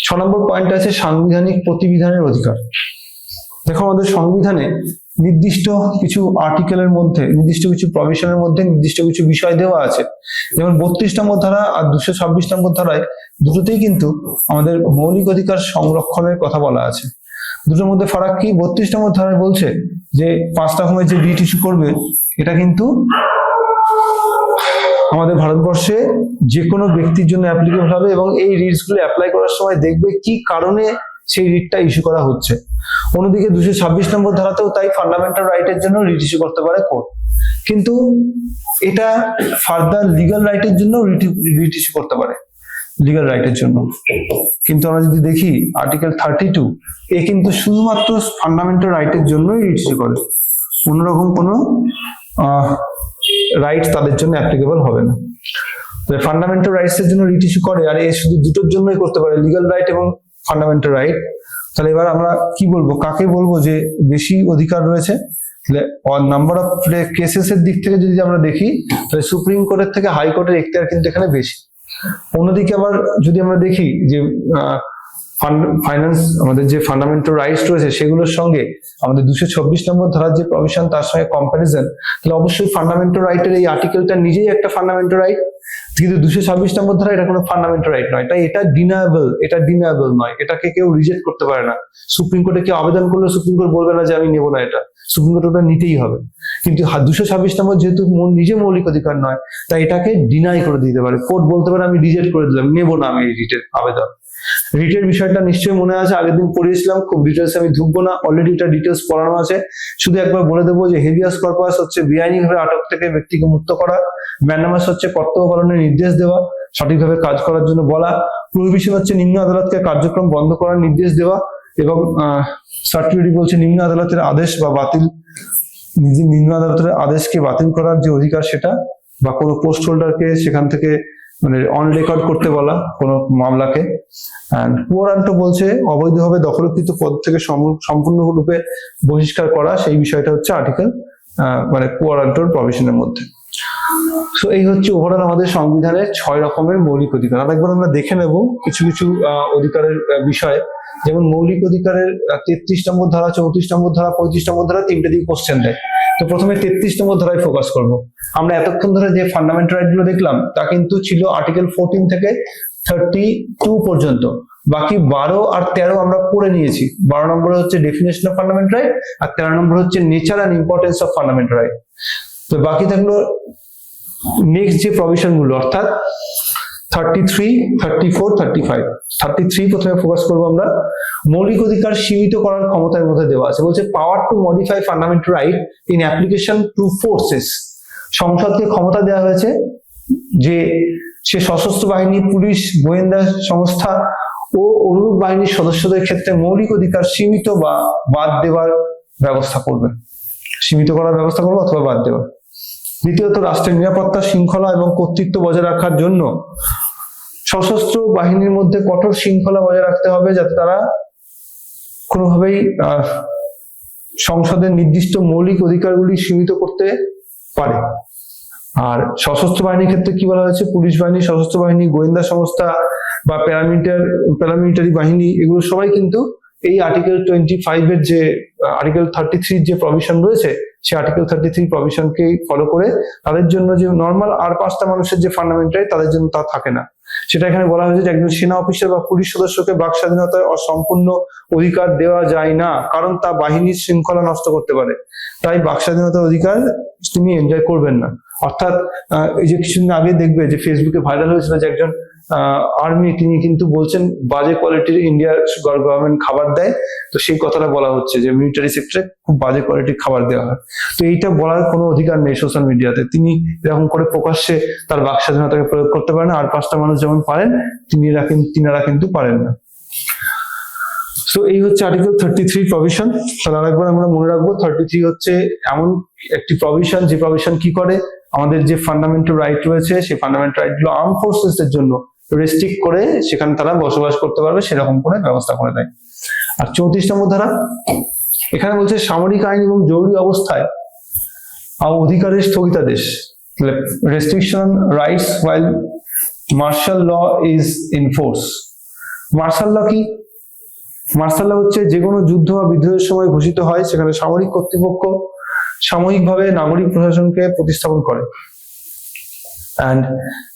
6 নম্বর পয়েন্ট আছে সাংবিধানিক প্রতিবিধানের অধিকার। দেখো আমাদের সংবিধানে নির্দিষ্ট কিছু আর্টিকেলের মধ্যে, নির্দিষ্ট কিছু প্রভিশনের মধ্যে নির্দিষ্ট কিছু বিষয় দেওয়া আছে। যেমন 32 নম্বর ধারা আর 226 নম্বর ধারায় দুটোতেই কিন্তু আমাদের মৌলিক অধিকার সংরক্ষণের কথা বলা আছে। দুটোর মধ্যে ফারাক কি? 32 নম্বর ধারায় বলছে যে 5 রকমের যে রিট ইস্যু করবে, এটা কিন্তু আমাদের ভারতবর্ষে যে কোনো ব্যক্তির জন্য অ্যাপ্লিকেবল হবে এবং এই রিটস গুলো অ্যাপ্লাই করার সময় দেখবে কি কারণে সেই রিটটা ইস্যু করা হচ্ছে। অন্যদিকে 226 নম্বর ধারাতেও তাই ফান্ডামেন্টাল রাইটের জন্য রিট ইস্যু করতে পারে কোর্ট, কিন্তু এটা ফার্দার লিগ্যাল রাইটের জন্য রিট ইস্যু করতে পারে, লিগ্যাল রাইটের জন্য। কিন্তু আমরা যদি দেখি আর্টিকেল 32, এ কিন্তু শুধুমাত্র ফান্ডামেন্টাল রাইটের জন্যই রিট ইস্যু করে, অন্যরকম কোনো রাইটস তাদের জন্য অ্যাপ্লিকেবল হবে না। ফান্ডামেন্টাল রাইটস এর জন্য রিট ইস্যু করে, আর এ শুধু দুটোর জন্যই করতে পারে, লিগ্যাল রাইট এবং ফান্ডামেন্টাল রাইট। তাহলে এবার আমরা কি বলবো, কাকে বলবো যে বেশি অধিকার রয়েছে? নাম্বার অফ কেসেস এর দিক থেকে যদি আমরা দেখি, তাহলে সুপ্রিম কোর্টের থেকে হাইকোর্টের এখতিয়ার কিন্তু এখানে বেশি। অন্যদিকে আবার যদি আমরা দেখি যে ফাইন্যান্স আমাদের যে ফান্ডামেন্টাল রাইটস রয়েছে সেগুলোর সঙ্গে আমাদের 226 নম্বর ধারার যে প্রভিশন তার সঙ্গে কম্পারিজন, তাহলে অবশ্যই ফান্ডামেন্টাল রাইটের এই আর্টিকেলটা নিজেই একটা ফান্ডামেন্টাল রাইট, কিন্তু 226 নম্বর ধারা এটা কোনো ফান্ডামেন্টাল রাইট নয়, তাই এটা ডিনায়েবল নয়, এটাকে কেউ রিজেক্ট করতে পারে না। সুপ্রিম কোর্টে কেউ আবেদন করলে সুপ্রিম কোর্ট বলবে না যে আমি নেবো না, এটা সুপ্রিম কোর্ট ওটা নিতেই হবে। কিন্তু 226 নম্বর যেহেতু নিজে মৌলিক অধিকার নয়, তাই এটাকে ডিনাই করে দিতে পারে, কোর্ট বলতে পারে আমি রিজেক্ট করে দিলাম, নেবো না আমি এই রিটের আবেদন। রিটের বিষয়টা নিশ্চয়ই মনে আছে, আগের দিন পড়িয়েছিলাম, খুব ডিটেলস আমি ঢুকবো না, অলরেডি এটা ডিটেলস পড়ানো আছে। শুধু একবার বলে দেবো যে হেভিয়াস কর্পাস হচ্ছে বেআইনিভাবে আটক থেকে ব্যক্তিকে মুক্ত করা, ম্যান্ডামাস হচ্ছে কর্তব্য পালনের নির্দেশ দেওয়া, সঠিকভাবে কাজ করার জন্য বলা, প্রহিবিশন হচ্ছে নিম্ন আদালতকে কার্যক্রম বন্ধ করার নির্দেশ দেওয়া, এবং সার্টিফিকেট বলছে নিম্ন আদালতের আদেশ বা বাতিল, নিম্ন আদালতের আদেশকে বাতিল করার যে অধিকার সেটা, বা কোনো পোস্ট হোল্ডারকে সেখান থেকে মানে অন রেকর্ড করতে বলা কোনো মামলাকে। এন্ড কোয়ারান্টো বলছে অবৈধভাবে দখলকৃত পদ থেকে সম্পূর্ণরূপে বহিষ্কার করা, সেই বিষয়টা হচ্ছে আর্টিকেল মানে কোয়ারান্টোর প্রভিশনের মধ্যে। সো এই হচ্ছে ওভারঅল আমাদের সংবিধানের 6 রকমের মৌলিক অধিকার। আর একবার আমরা দেখে নেব কিছু কিছু অধিকারের বিষয়ে, যেমন মৌলিক অধিকারের 33 নম্বর ধারা, 34 নম্বর ধারা, 35 নম্বর ধারা, তিনটে দিকে কোশ্চেন দেয়। তো প্রথমে 33 নম্বর ধারায় ফোকাস করব। আমরা এতক্ষণ ধরে যে ফান্ডামেন্টাল রাইট গুলো দেখলাম তা কিন্তু ছিল আর্টিকেল 14 থেকে 32 পর্যন্ত, বাকি 12 আর 13 আমরা পড়ে নিয়েছি। 12 নম্বরে হচ্ছে ডেফিনেশন অফ ফান্ডামেন্টাল রাইট, আর 13 নম্বর হচ্ছে nature and importance of fundamental right. তো বাকি থাকলো নেক্সট যে প্রভিশন গুলো, অর্থাৎ 33, 34, 35। 33 প্রথমে ফোকাস করবো আমরা। মৌলিক অধিকার সীমিত করার ক্ষমতার মধ্যে দেওয়া আছে, বলছে power to modify fundamental right in application to forces. সংসদকে ক্ষমতা দেওয়া হয়েছে যে সে সশস্ত্র বাহিনী, পুলিশ, গোয়েন্দা সংস্থা ও অনুরূপ বাহিনীর সদস্যদের ক্ষেত্রে মৌলিক অধিকার সীমিত বা বাদ দেওয়ার ব্যবস্থা করবে, সীমিত করার ব্যবস্থা করবে অথবা বাদ দেওয়া। দ্বিতীয়ত, রাষ্ট্রের নিরাপত্তা, শৃঙ্খলা এবং কর্তৃত্ব বজায় রাখার জন্য সশস্ত্র বাহিনীর মধ্যে কঠোর শৃঙ্খলা বজায় রাখতে হবে, যাতে তারা কোনোভাবেই সংসদের নির্দিষ্ট মৌলিক অধিকারগুলি সীমিত করতে পারে। আর সশস্ত্র বাহিনীর ক্ষেত্রে কি বলা হয়েছে, পুলিশ বাহিনী, সশস্ত্র বাহিনী, গোয়েন্দা সংস্থা বা প্যারামিলিটারি বাহিনী, এগুলো সবাই কিন্তু এই আর্টিকেল 25 এর যে আর্টিকেল 33 যে প্রভিশন রয়েছে, সেই আর্টিকেল 33 প্রভিশনকে ফলো করে তাদের জন্য যে নর্মাল আর 5টা মানুষের যে ফান্ডামেন্টাল রাইট তাদের জন্য তা থাকে না। সেটা এখানে বলা হয়েছে যে একজন সেনা অফিসার বা পুলিশ সদস্যকে বাক স্বাধীনতার সম্পূর্ণ অধিকার দেওয়া যায় না, কারণ তা বাহিনীর শৃঙ্খলা নষ্ট করতে পারে। তাই বাক স্বাধীনতার অধিকার তিনি এনজয় করবেন না। অর্থাৎ এই যে কিছুদিন আগে দেখবে যে ফেসবুকে ভাইরাল হয়েছিল যে একজন আর্মি, তিনি কিন্তু বলছেন বাজে কোয়ালিটির ইন্ডিয়ার গভর্নমেন্ট খাবার দেয়, তো সেই কথাটা বলা হচ্ছে যে মিলিটারি সেক্টরে খুব বাজে কোয়ালিটির খাবার দেওয়া হয়। তো এইটা বলার কোনো অধিকার নেই সোশ্যাল মিডিয়াতে, তিনি এরকম করে প্রকাশ্যে তার বাক স্বাধীনতাকে প্রয়োগ করতে পারেন না। আর 5টা মানুষ যেমন পারেন, তিনারা কিন্তু পারেন না। সো এই হচ্ছে আর্টিকেল 33 প্রভিশন। তাহলে আরেকবার আমরা মনে রাখবো, 33 হচ্ছে এমন একটি প্রভিশন যে প্রভিশন কি করে, আমাদের যে ফান্ডামেন্টাল রাইট রয়েছে সেই ফান্ডামেন্টাল রাইট গুলো আর্ম ফোর্সেস এর জন্য রেস্ট্রিক্ট করে সেখানে তারা বসবাস করতে পারবে সেরকম করে ব্যবস্থা করে দেয়। আর 34 নম্বর ধারা, এখানে বলছে সামরিক আইন এবং জরুরি অবস্থায় অধিকারের স্থগিতাদেশ, restriction rights while martial law is in force. Martial law কি? মার্শাল ল হচ্ছে যে কোনো যুদ্ধ বা বিদ্রোহের সময় ঘোষিত হয়, সেখানে সামরিক কর্তৃপক্ষ সাময়িকভাবে নাগরিক প্রশাসনকে প্রতিস্থাপন করে। অ্যান্ড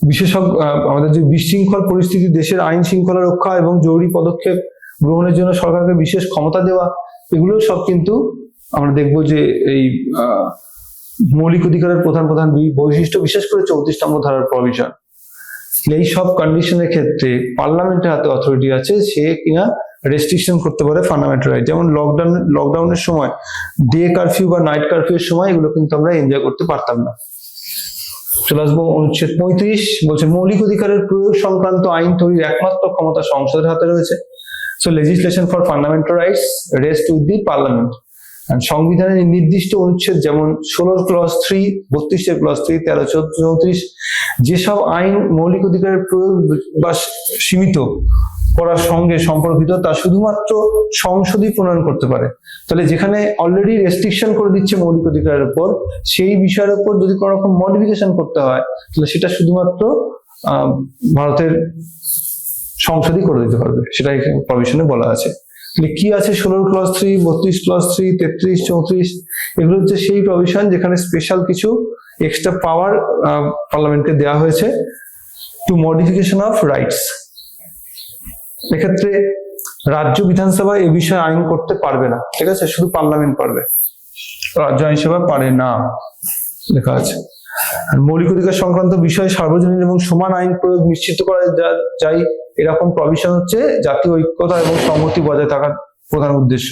বিশেষজ্ঞ আমাদের যে বিশৃঙ্খল পরিস্থিতি, দেশের আইন শৃঙ্খলা রক্ষা এবং জরুরি পদক্ষেপ গ্রহণের জন্য সরকারকে বিশেষ ক্ষমতা দেওয়া, এগুলো সব কিন্তু আমরা দেখবো যে এই মৌলিক অধিকারের প্রধান প্রধান বৈশিষ্ট্য, বিশেষ করে 34 নম্বর ধারার প্রভিশন। এই সব কন্ডিশনের ক্ষেত্রে পার্লামেন্টের হাতে অথরিটি আছে, সে কিনা রেস্ট্রিকশন করতে পারে ফান্ডামেন্টাল রাইট। যেমন লকডাউনের সময় ডে কারফিউ বা নাইট কারফিউ এর সময় এগুলো কিন্তু আমরা এনজয় করতে পারতাম না। চলে আসবো অনুচ্ছেদ 35, বলছে মৌলিক অধিকারের প্রয়োগ সংক্রান্ত আইন তৈরির একমাত্র ক্ষমতা সংসদের হাতে রয়েছে। So legislation for fundamental rights rest with the parliament. সংবিধানের নির্দিষ্ট অনুচ্ছেদ যেমন 16 ক্লজ 3, 32 ক্লজ 3, 13, 34 যেসব আইন মৌলিক অধিকারের প্রয়োগ বা সীমিত করার সঙ্গে সম্পর্কিত, তা শুধুমাত্র সংসদই প্রণয়ন করতে পারে। তাহলে যেখানে অলরেডি রেস্ট্রিকশন করে দিচ্ছে মৌলিক অধিকারের উপর, সেই বিষয়ের উপর যদি কোনো রকম মডিফিকেশন করতে হয়, তাহলে সেটা শুধুমাত্র ভারতের সংসদই করে দিতে পারবে, সেটাই প্রভিশনে বলা আছে। তাহলে কি আছে 16 + 3, 32 + 3, 33, 34, এগুলো হচ্ছে সেই প্রভিশন যেখানে স্পেশাল কিছু এক্সট্রা পাওয়ার পার্লামেন্টকে দেওয়া হয়েছে টু মডিফিকেশন অফ রাইটস। এক্ষেত্রে রাজ্য বিধানসভা এ বিষয়ে আইন করতে পারবে না, ঠিক আছে, শুধু পার্লামেন্ট পারবে, রাজ্য আইনসভা পারে না, লেখা আছে। মৌলিক অধিকার সংক্রান্ত বিষয়ে সার্বজনীন এবং সমান আইন প্রয়োগ নিশ্চিত করা যায়, এরকম প্রভিশন হচ্ছে জাতীয় ঐক্যতা এবং সংহতি বজায় থাকার প্রধান উদ্দেশ্য।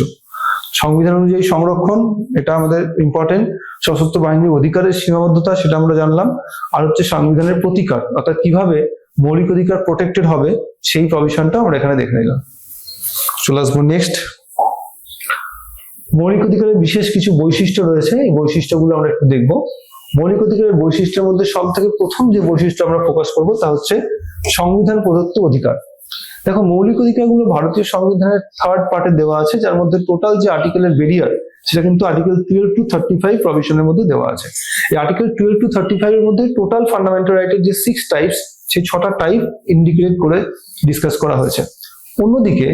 সংবিধান অনুযায়ী সংরক্ষণ, এটা আমাদের ইম্পর্টেন্ট। সশস্ত্র বাহিনীর অধিকারের সীমাবদ্ধতা, সেটা আমরা জানলাম। আর হচ্ছে সংবিধানের প্রতিকার, অর্থাৎ কিভাবে মৌলিক অধিকার প্রোটেক্টেড হবে, সেই প্রভিশনটা আমরা এখানে দেখে নিলাম। চলে আসবো নেক্সট। মৌলিক অধিকারের বিশেষ কিছু বৈশিষ্ট্য রয়েছে, এই বৈশিষ্ট্যগুলো আমরা একটু দেখবো। মৌলিক অধিকারের বৈশিষ্ট্যের মধ্যে সব থেকে প্রথম যে বৈশিষ্ট্য আমরা ফোকাস করবো তা হচ্ছে সংবিধান প্রদত্ত অধিকার। দেখো, মৌলিক অধিকারগুলো ভারতীয় সংবিধানের 3rd পার্টে দেওয়া আছে, যার মধ্যে টোটাল যে আর্টিকেলের বেরিয়ার সেটা কিন্তু আর্টিকেল 12 to 35 প্রভিশনের মধ্যে দেওয়া আছে। এই আর্টিকেল 12 to 35 এর মধ্যে টোটাল ফান্ডামেন্টাল রাইটের যে 6 টাইপস, সেই 6টা টাইপ ইন্ডিকেট করে ডিসকাস করা হয়েছে। অন্যদিকে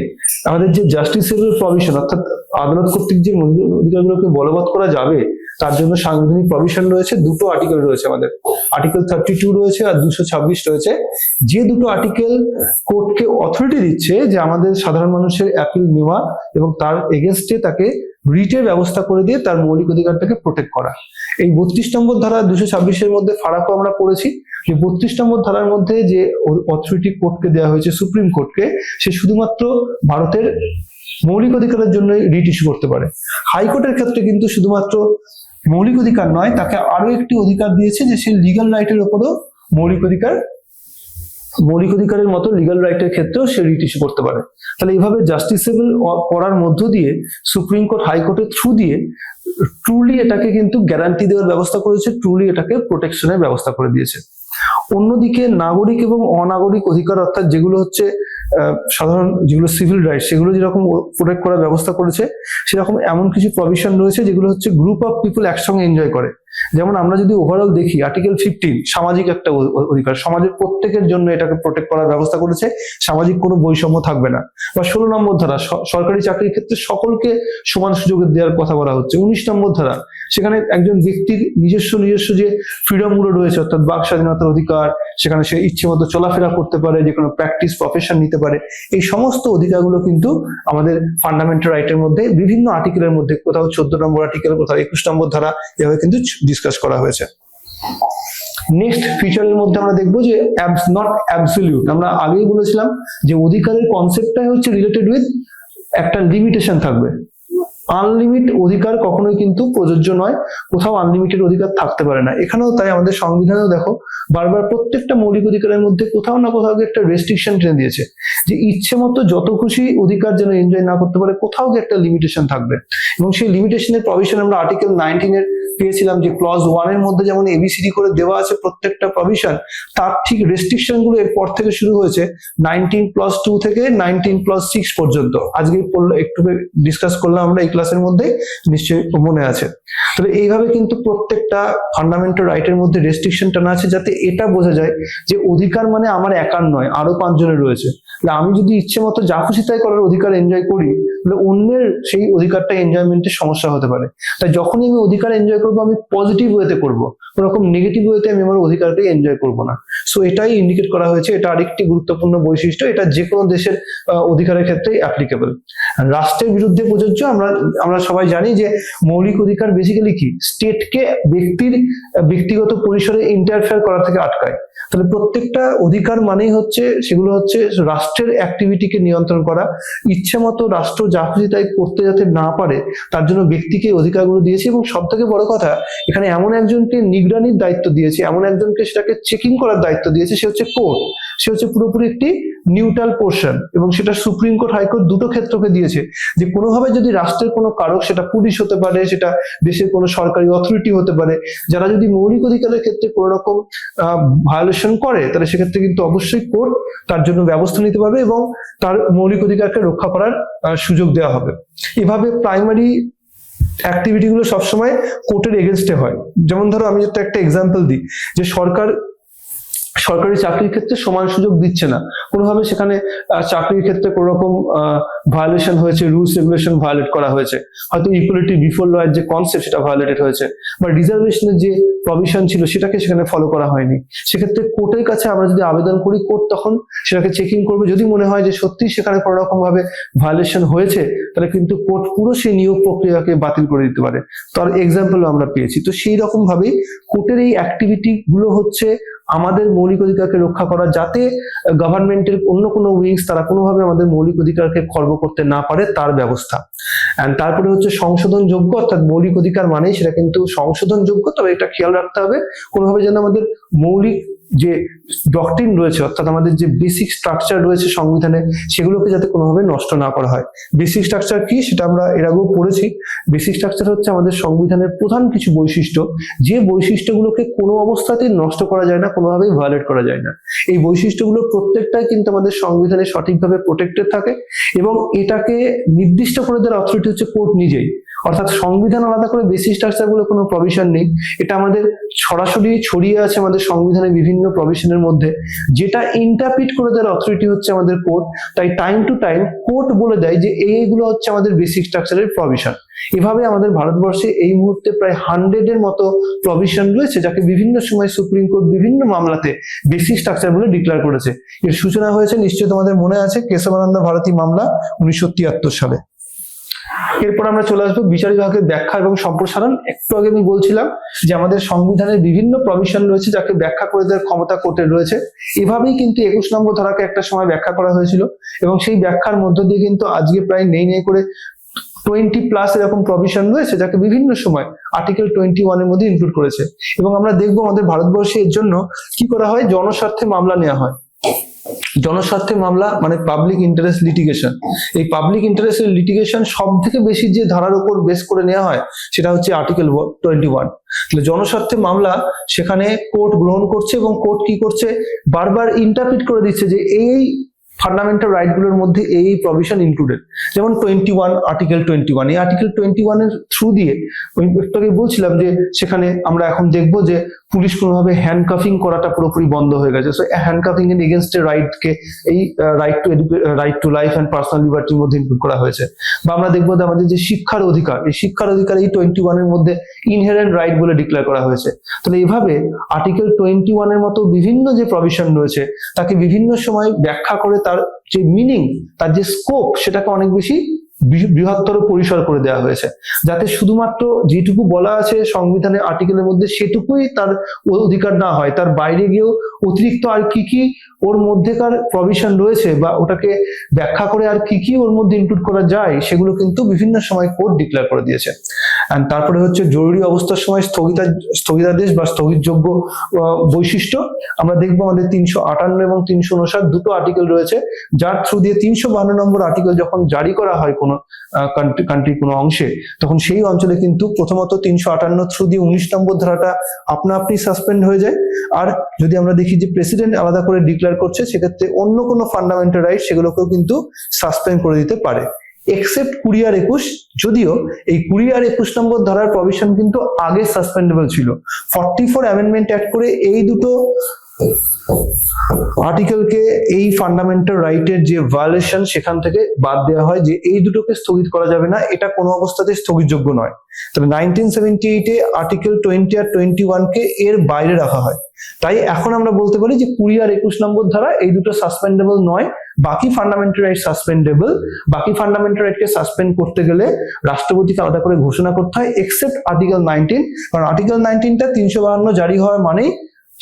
আমাদের যে জাস্টিসেবল প্রভিশন, অর্থাৎ আদালত কর্তৃক যে অধিকারগুলোকে বলবৎ করা যাবে তার জন্য সাংবিধানিক প্রভিশন রয়েছে, দুটো আর্টিকেল রয়েছে আমাদের, আর্টিকেল 32 রয়েছে আর 226 রয়েছে। যে দুটো আর্টিকেল কোর্টকে অথরিটি দিচ্ছে যে আমাদের সাধারণ মানুষের অ্যাপিল নেওয়া এবং তার এগেনস্টে তাকে রিটের ব্যবস্থা করে দিয়ে তার মৌলিক অধিকারটাকে প্রোটেক্ট করা। এই 32 নম্বর ধারা 226 এর মধ্যে ফারাকও আমরা পড়েছি, যে 32 নম্বর ধারার মধ্যে যে অথরিটি কোর্টকে দেওয়া হয়েছে, সুপ্রিম কোর্টকে, সে শুধুমাত্র ভারতের মৌলিক অধিকারের জন্য রিট ইস্যু করতে পারে। হাইকোর্টের ক্ষেত্রে কিন্তু শুধুমাত্র মৌলিক অধিকার নয়, তাকে আরো একটি অধিকার দিয়েছে যে সে লিগ্যাল রাইটের উপরও মৌলিক অধিকারের মতো লিগ্যাল রাইটের ক্ষেত্রেও সে রিট ইস্যু করতে পারে। তাহলে এইভাবে জাস্টিসেবল করার মধ্য দিয়ে সুপ্রিম কোর্ট হাইকোর্টের থ্রু দিয়ে ট্রুলি এটাকে কিন্তু গ্যারান্টি দেওয়ার ব্যবস্থা করেছে, ট্রুলি এটাকে প্রোটেকশনের ব্যবস্থা করে দিয়েছে। অন্যদিকে নাগরিক এবং অনাগরিক অধিকার, অর্থাৎ যেগুলো হচ্ছে সাধারণ যেগুলো সিভিল রাইটস, সেগুলো যেরকম প্রোটেক্ট করার ব্যবস্থা করেছে, সেরকম এমন কিছু প্রভিশন রয়েছে যেগুলো হচ্ছে গ্রুপ অফ পিপল একসঙ্গে এনজয় করে। যেমন আমরা যদি ওভারঅল দেখি, আর্টিকেল 15 সামাজিক একটা অধিকার, সমাজের প্রত্যেকের জন্য এটাকে প্রোটেক্ট করার ব্যবস্থা করেছে, সামাজিক কোনো বৈষম্য থাকবে না। বা 16 নম্বর ধারা সরকারি চাকরির ক্ষেত্রে সকলকে সমান সুযোগ দেওয়ার কথা বলা হচ্ছে। 19 নম্বর ধারা, সেখানে একজন ব্যক্তির নিজস্ব যে ফ্রিডম গুলো রয়েছে, অর্থাৎ বাক স্বাধীনতার অধিকার, সেখানে সে ইচ্ছে মতো চলাফেরা করতে পারে, যে কোনো প্র্যাকটিস প্রফেশন নিতে পারে, এই সমস্ত অধিকারগুলো কিন্তু আমাদের ফান্ডামেন্টাল রাইটের মধ্যে বিভিন্ন আর্টিকেলের মধ্যে, কোথাও 14 নম্বর আর্টিকেল, কোথাও 21 নম্বর ধারা, এভাবে কিন্তু ডিসকাস করা হয়েছে। নেক্সট ফিচারের মধ্যে আমরা দেখবো যে নট অ্যাবসলিউট। আমরা আগেই বলেছিলাম যে অধিকারের কনসেপ্টটাই হচ্ছে রিলেটেড উইথ একটা লিমিটেশন থাকবে। আনলিমিট অধিকার কখনোই কিন্তু প্রযোজ্য নয়, কোথাও আনলিমিটেড অধিকার থাকতে পারে না। এখানেও তাই আমাদের সংবিধানেও দেখো বারবার প্রত্যেকটা মৌলিক অধিকারের মধ্যে কোথাও না কোথাও একটা রেস্ট্রিকশন টেনে দিয়েছে, যে ইচ্ছে মতো যত খুশি অধিকার যেন এনজয় না করতে পারে, কোথাও একটা লিমিটেশন থাকবে। এবং সেই লিমিটেশনের প্রভিশন আমরা আর্টিকেল 19 এর পেয়েছিলাম, যে ক্লজ 1 এর মধ্যে যেমন এবিসিডি করে দেওয়া আছে প্রত্যেকটা প্রভিশন, তার ঠিক রেস্ট্রিকশন গুলো এরপর থেকে শুরু হয়েছে 19+2 থেকে 19+6 পর্যন্ত। আজকে একটু ডিসকাস করলাম আমরা এই ক্লাসের মধ্যে, নিশ্চয়ই মনে আছে। তবে এইভাবে কিন্তু প্রত্যেকটা ফান্ডামেন্টাল রাইটের মধ্যে রেস্ট্রিকশন টানা আছে, যাতে এটা বোঝা যায় যে অধিকার মানে আমার একার নয়, আরো 5 জনের রয়েছে। আমি যদি ইচ্ছে মতো যা খুশি তাই করার অধিকার এনজয় করি, তাহলে অন্যের সেই অধিকারটা এনজয়মেন্টের সমস্যা হতে পারে। তাই যখনই আমি অধিকার এনজয় করবো, আমি পজিটিভ ওয়েতে করবো, কোনোরকম নেগেটিভ ওয়েতে আমি আমার অধিকারকে এনজয় করবো না। সো এটাই ইন্ডিকেট করা হয়েছে, এটা আরেকটি গুরুত্বপূর্ণ বৈশিষ্ট্য, এটা যে কোনো দেশের অধিকারের ক্ষেত্রেই অ্যাপ্লিকেবল। রাষ্ট্রের বিরুদ্ধে প্রযোজ্য। আমরা সবাই জানি যে মৌলিক অধিকার বেসিক্যালি কি, স্টেটকে ব্যক্তিগত পরিসরে ইন্টারফেয়ার করা থেকে আটকায়। তাহলে প্রত্যেকটা অধিকার মানেই হচ্ছে, সেগুলো হচ্ছে রাষ্ট্রের অ্যাক্টিভিটিকে নিয়ন্ত্রণ করা, ইচ্ছে মতো রাষ্ট্র যা খুশি তাই করতে যাতে না পারে তার জন্য ব্যক্তিকে অধিকারগুলো দিয়েছে। এবং সব থেকে বড় কথা, এখানে এমন একজনকে নিগরানির দায়িত্ব দিয়েছে, এমন একজনকে সেটাকে চেকিং করার দায়িত্ব দিয়েছে, সে হচ্ছে কোর্ট। সে হচ্ছে পুরোপুরি একটি নিউট্রাল পোর্শন, এবং সেটা সুপ্রিম কোর্ট হাইকোর্ট দুটো ক্ষেত্রকে দিয়েছে, যে কোনোভাবে যদি রাষ্ট্রের কোনো কারক, সেটা পুলিশ হতে পারে, সেটা দেশের কোনো সরকারি অথরিটি হতে পারে, যারা যদি মৌলিক অধিকারের ক্ষেত্রে কোনো রকম ভায়োলেশন করে, তাহলে সেক্ষেত্রে কিন্তু অবশ্যই কোর্ট তার জন্য ব্যবস্থা নিতে পারবে এবং তার মৌলিক অধিকারকে রক্ষা করার সুযোগ দেওয়া হবে। এভাবে প্রাইমারি অ্যাক্টিভিটি গুলো সবসময় কোর্টের এগেনস্টে হয়। যেমন ধরো আমি একটা এক্সাম্পল দিই, যে সরকার সরকারি চাকরির ক্ষেত্রে সমান সুযোগ দিচ্ছে না, কোনোভাবে সেখানে চাকরির ক্ষেত্রে কোনো রকম ভায়োলেশন হয়েছে, রুলস রেগুলেশন ভায়োলেট করা হয়েছে, হয়তো ইকুয়ালিটি বিফোর ল এর যে কনসেপ্ট সেটা ভায়োলেটেড হয়েছে, বা রিজার্ভেশনের যে প্রভিশন ছিল সেটাকে সেখানে ফলো করা হয়নি। সেক্ষেত্রে কোর্টের কাছে আমরা যদি আবেদন করি, কোর্ট তখন সেটাকে চেকিং করবে। যদি মনে হয় যে সত্যি সেখানে কোনো রকম ভাবে ভায়োলেশন হয়েছে, তাহলে কিন্তু কোর্ট পুরো সেই নিয়োগ প্রক্রিয়াকে বাতিল করে দিতে পারে। তার এক্সাম্পল আমরা পেয়েছি। তো সেই রকম ভাবেই কোর্টের এই অ্যাক্টিভিটি গুলো হচ্ছে আমাদের মৌলিক অধিকারকে রক্ষা করা, যাতে গভর্নমেন্টের অন্য কোনো উইংস তারা কোনোভাবে আমাদের মৌলিক অধিকারকে খর্ব করতে না পারে, তার ব্যবস্থা। এন্ড তারপরে হচ্ছে সংশোধনযোগ্য, অর্থাৎ মৌলিক অধিকার মানেই সেটা কিন্তু সংশোধনযোগ্য, তবে এটা খেয়াল রাখতে হবে কোনোভাবে যেন আমাদের মৌলিক যে ডক্ট্রিন রয়েছে, অর্থাৎ আমাদের যে বেসিক স্ট্রাকচার রয়েছে সংবিধানে, সেগুলোকে যাতে কোনোভাবে নষ্ট না করা হয়। বেসিক স্ট্রাকচার কি সেটা আমরা এর আগেও পড়েছি। বেসিক স্ট্রাকচার হচ্ছে আমাদের সংবিধানের প্রধান কিছু বৈশিষ্ট্য, যে বৈশিষ্ট্যগুলোকে কোনো অবস্থাতেই নষ্ট করা যায় না, কোনোভাবেই ভায়োলেট করা যায় না। এই বৈশিষ্ট্যগুলো প্রত্যেকটাই কিন্তু আমাদের সংবিধানে সঠিকভাবে প্রোটেক্টেড থাকে, এবং এটাকে নির্দিষ্ট করে দেওয়ার অথরিটি হচ্ছে কোর্ট নিজেই। অর্থাৎ সংবিধান আলাদা করে বেসিক স্ট্রাকচার বলে কোনো প্রভিশন নেই, এটা আমাদের সরাসরি ছড়িয়ে আছে আমাদের সংবিধানের বিভিন্ন প্রভিশনের মধ্যে, যেটা ইন্টারপ্রিট করে দেওয়ার অথরিটি হচ্ছে আমাদের কোর্ট। তাই টাইম টু টাইম কোর্ট বলে দেয় যে এইগুলো হচ্ছে আমাদের বেসিক স্ট্রাকচারের প্রভিশন। এভাবে আমাদের ভারতবর্ষে এই মুহূর্তে প্রায় 100 এর মতো প্রভিশন রয়েছে, যাকে বিভিন্ন সময় সুপ্রিম কোর্ট বিভিন্ন মামলাতে বেসিক স্ট্রাকচার বলে ডিক্লেয়ার করেছে। এর সূচনা হয়েছে নিশ্চয়ই তোমাদের মনে আছে, কেশবানন্দ ভারতী মামলা 1973 সালে। এরপর আমরা চলে আসবো বিচার বিভাগের ব্যাখ্যা এবং সম্প্রসারণ। একটু আগে আমি বলছিলাম যে আমাদের সংবিধানের বিভিন্ন প্রভিশন রয়েছে যাকে ব্যাখ্যা করে দেওয়ার ক্ষমতা কোর্টের রয়েছে। এভাবেই কিন্তু 21 নম্বর ধারাকে একটা সময় ব্যাখ্যা করা হয়েছিল, এবং সেই ব্যাখ্যার মধ্য দিয়ে কিন্তু আজকে প্রায় নেই করে 20+ এরকম প্রভিশন রয়েছে, যাকে বিভিন্ন সময় আর্টিকেল 21 এর মধ্যে ইনক্লুড করেছে। এবং আমরা দেখবো আমাদের ভারতবর্ষে এর জন্য কি করা হয়, জনস্বার্থে মামলা নেওয়া হয়। জনস্বার্থে মামলা মানে পাবলিক ইন্টারেস্ট লিটিগেশন। এই পাবলিক ইন্টারেস্ট লিটিগেশন সব থেকে বেশি যে ধারার উপর বেস করে নেওয়া হয় সেটা হচ্ছে আর্টিকেল 21। তাহলে জনস্বার্থে মামলা সেখানে কোর্ট গ্রহণ করছে, এবং কোর্ট কি করছে, বারবার ইন্টারপ্রিট করে দিচ্ছে যে এই ফান্ডামেন্টাল রাইট গুলোর মধ্যে এই প্রভিশন ইনক্লুডেড। যেমন আর্টিকেল 21, এই আর্টিকেল 21 এর থ্রু দিয়ে একটু আগে বলছিলাম যে সেখানে আমরা এখন দেখবো যে পুলিশ কোনোভাবে হ্যান্ডকাফিং করাটা পুরোপুরি বন্ধ হয়ে গেছে। সো হ্যান্ডকাফিং এর এগেইনস্ট এর রাইটকে এই right to life and personal লিবার্টির মধ্যে ইনক্লুড করা হয়েছে। বা আমরা দেখবো যে আমাদের যে শিক্ষার অধিকার, এই শিক্ষার অধিকার এই 21 এর মধ্যে ইনহেরেন্ট রাইট বলে ডিক্লেয়ার করা হয়েছে। তাহলে এইভাবে আর্টিকেল 21 এর মতো বিভিন্ন যে প্রভিশন রয়েছে তাকে বিভিন্ন সময় ব্যাখ্যা করে তার যে মিনিং, তার যে স্কোপ, সেটাকে অনেক বেশি বৃহত্তর পরিসর করে দেওয়া হয়েছে, যাতে শুধুমাত্র যেটুকু বলা আছে সংবিধানের আর্টিকেলের মধ্যে সেটুকুই তার অধিকার না হয়, তার বাইরে গিয়েও অতিরিক্ত আর কি কি ওর মধ্যেকার প্রভিশন রয়েছে বা ওটাকে ব্যাখ্যা করে আর কি কি ওর মধ্যে ইনক্লুড করা যায়, সেগুলো কিন্তু বিভিন্ন সময় কোর্ট ডিক্লেয়ার করে দিয়েছে। এন্ড তারপরে হচ্ছে জরুরি অবস্থার সময় স্থগিতাদেশ বা স্থগিতযোগ্য বৈশিষ্ট্য। আমরা দেখবো আমাদের 358 এবং 359 দুটো আর্টিকেল রয়েছে, যার থ্রু দিয়ে 352 নম্বর আর্টিকেল যখন জারি করা হয় কোনো কান্ট্রি কোনো অংশে, তখন সেই অঞ্চলে কিন্তু প্রথমত 358 থ্রু দিয়ে 19 নম্বর ধারাটা আপনা আপনি সাসপেন্ড হয়ে যায়। আর যদি আমরা দেখি যে প্রেসিডেন্ট আলাদা করে ডিক্লেয়ার করছে, সেক্ষেত্রে অন্য কোনো ফান্ডামেন্টাল রাইট সেগুলোকেও কিন্তু সাসপেন্ড করে দিতে পারে, এক্সেপ্ট 20 আর 21। যদিও এই 20 আর 21 নম্বর ধারার প্রভিশন কিন্তু আগে সাসপেন্ডেবল ছিল। 44 অ্যামেন্ডমেন্ট অ্যাড করে এই দুটো আর্টিকেলকে এই ফান্ডামেন্টাল রাইটের যে ভায়োলেশন সেখান থেকে বাদ দেওয়া হয়, যে এই দুটোকে স্থগিত করা যাবে না, এটা কোনো অবস্থাতেই স্থগিতযোগ্য নয়। তবে 1978 এ আর্টিকেল 20 আর 21 কে এর বাইরে রাখা হয়। তাই এখন আমরা বলতে পারি যে 20 আর 21 নম্বর ধারা এই দুটো সাসপেন্ডেবল নয়, বাকি ফান্ডামেন্টাল রাইট সাসপেন্ডেবল। বাকি ফান্ডামেন্টাল রাইটকে সাসপেন্ড করতে গেলে রাষ্ট্রপতিকে আলাদা করে ঘোষণা করতে হয়, এক্সেপ্ট আর্টিকেল 19, কারণ আর্টিকেল 19টা 352 জারি হওয়া মানেই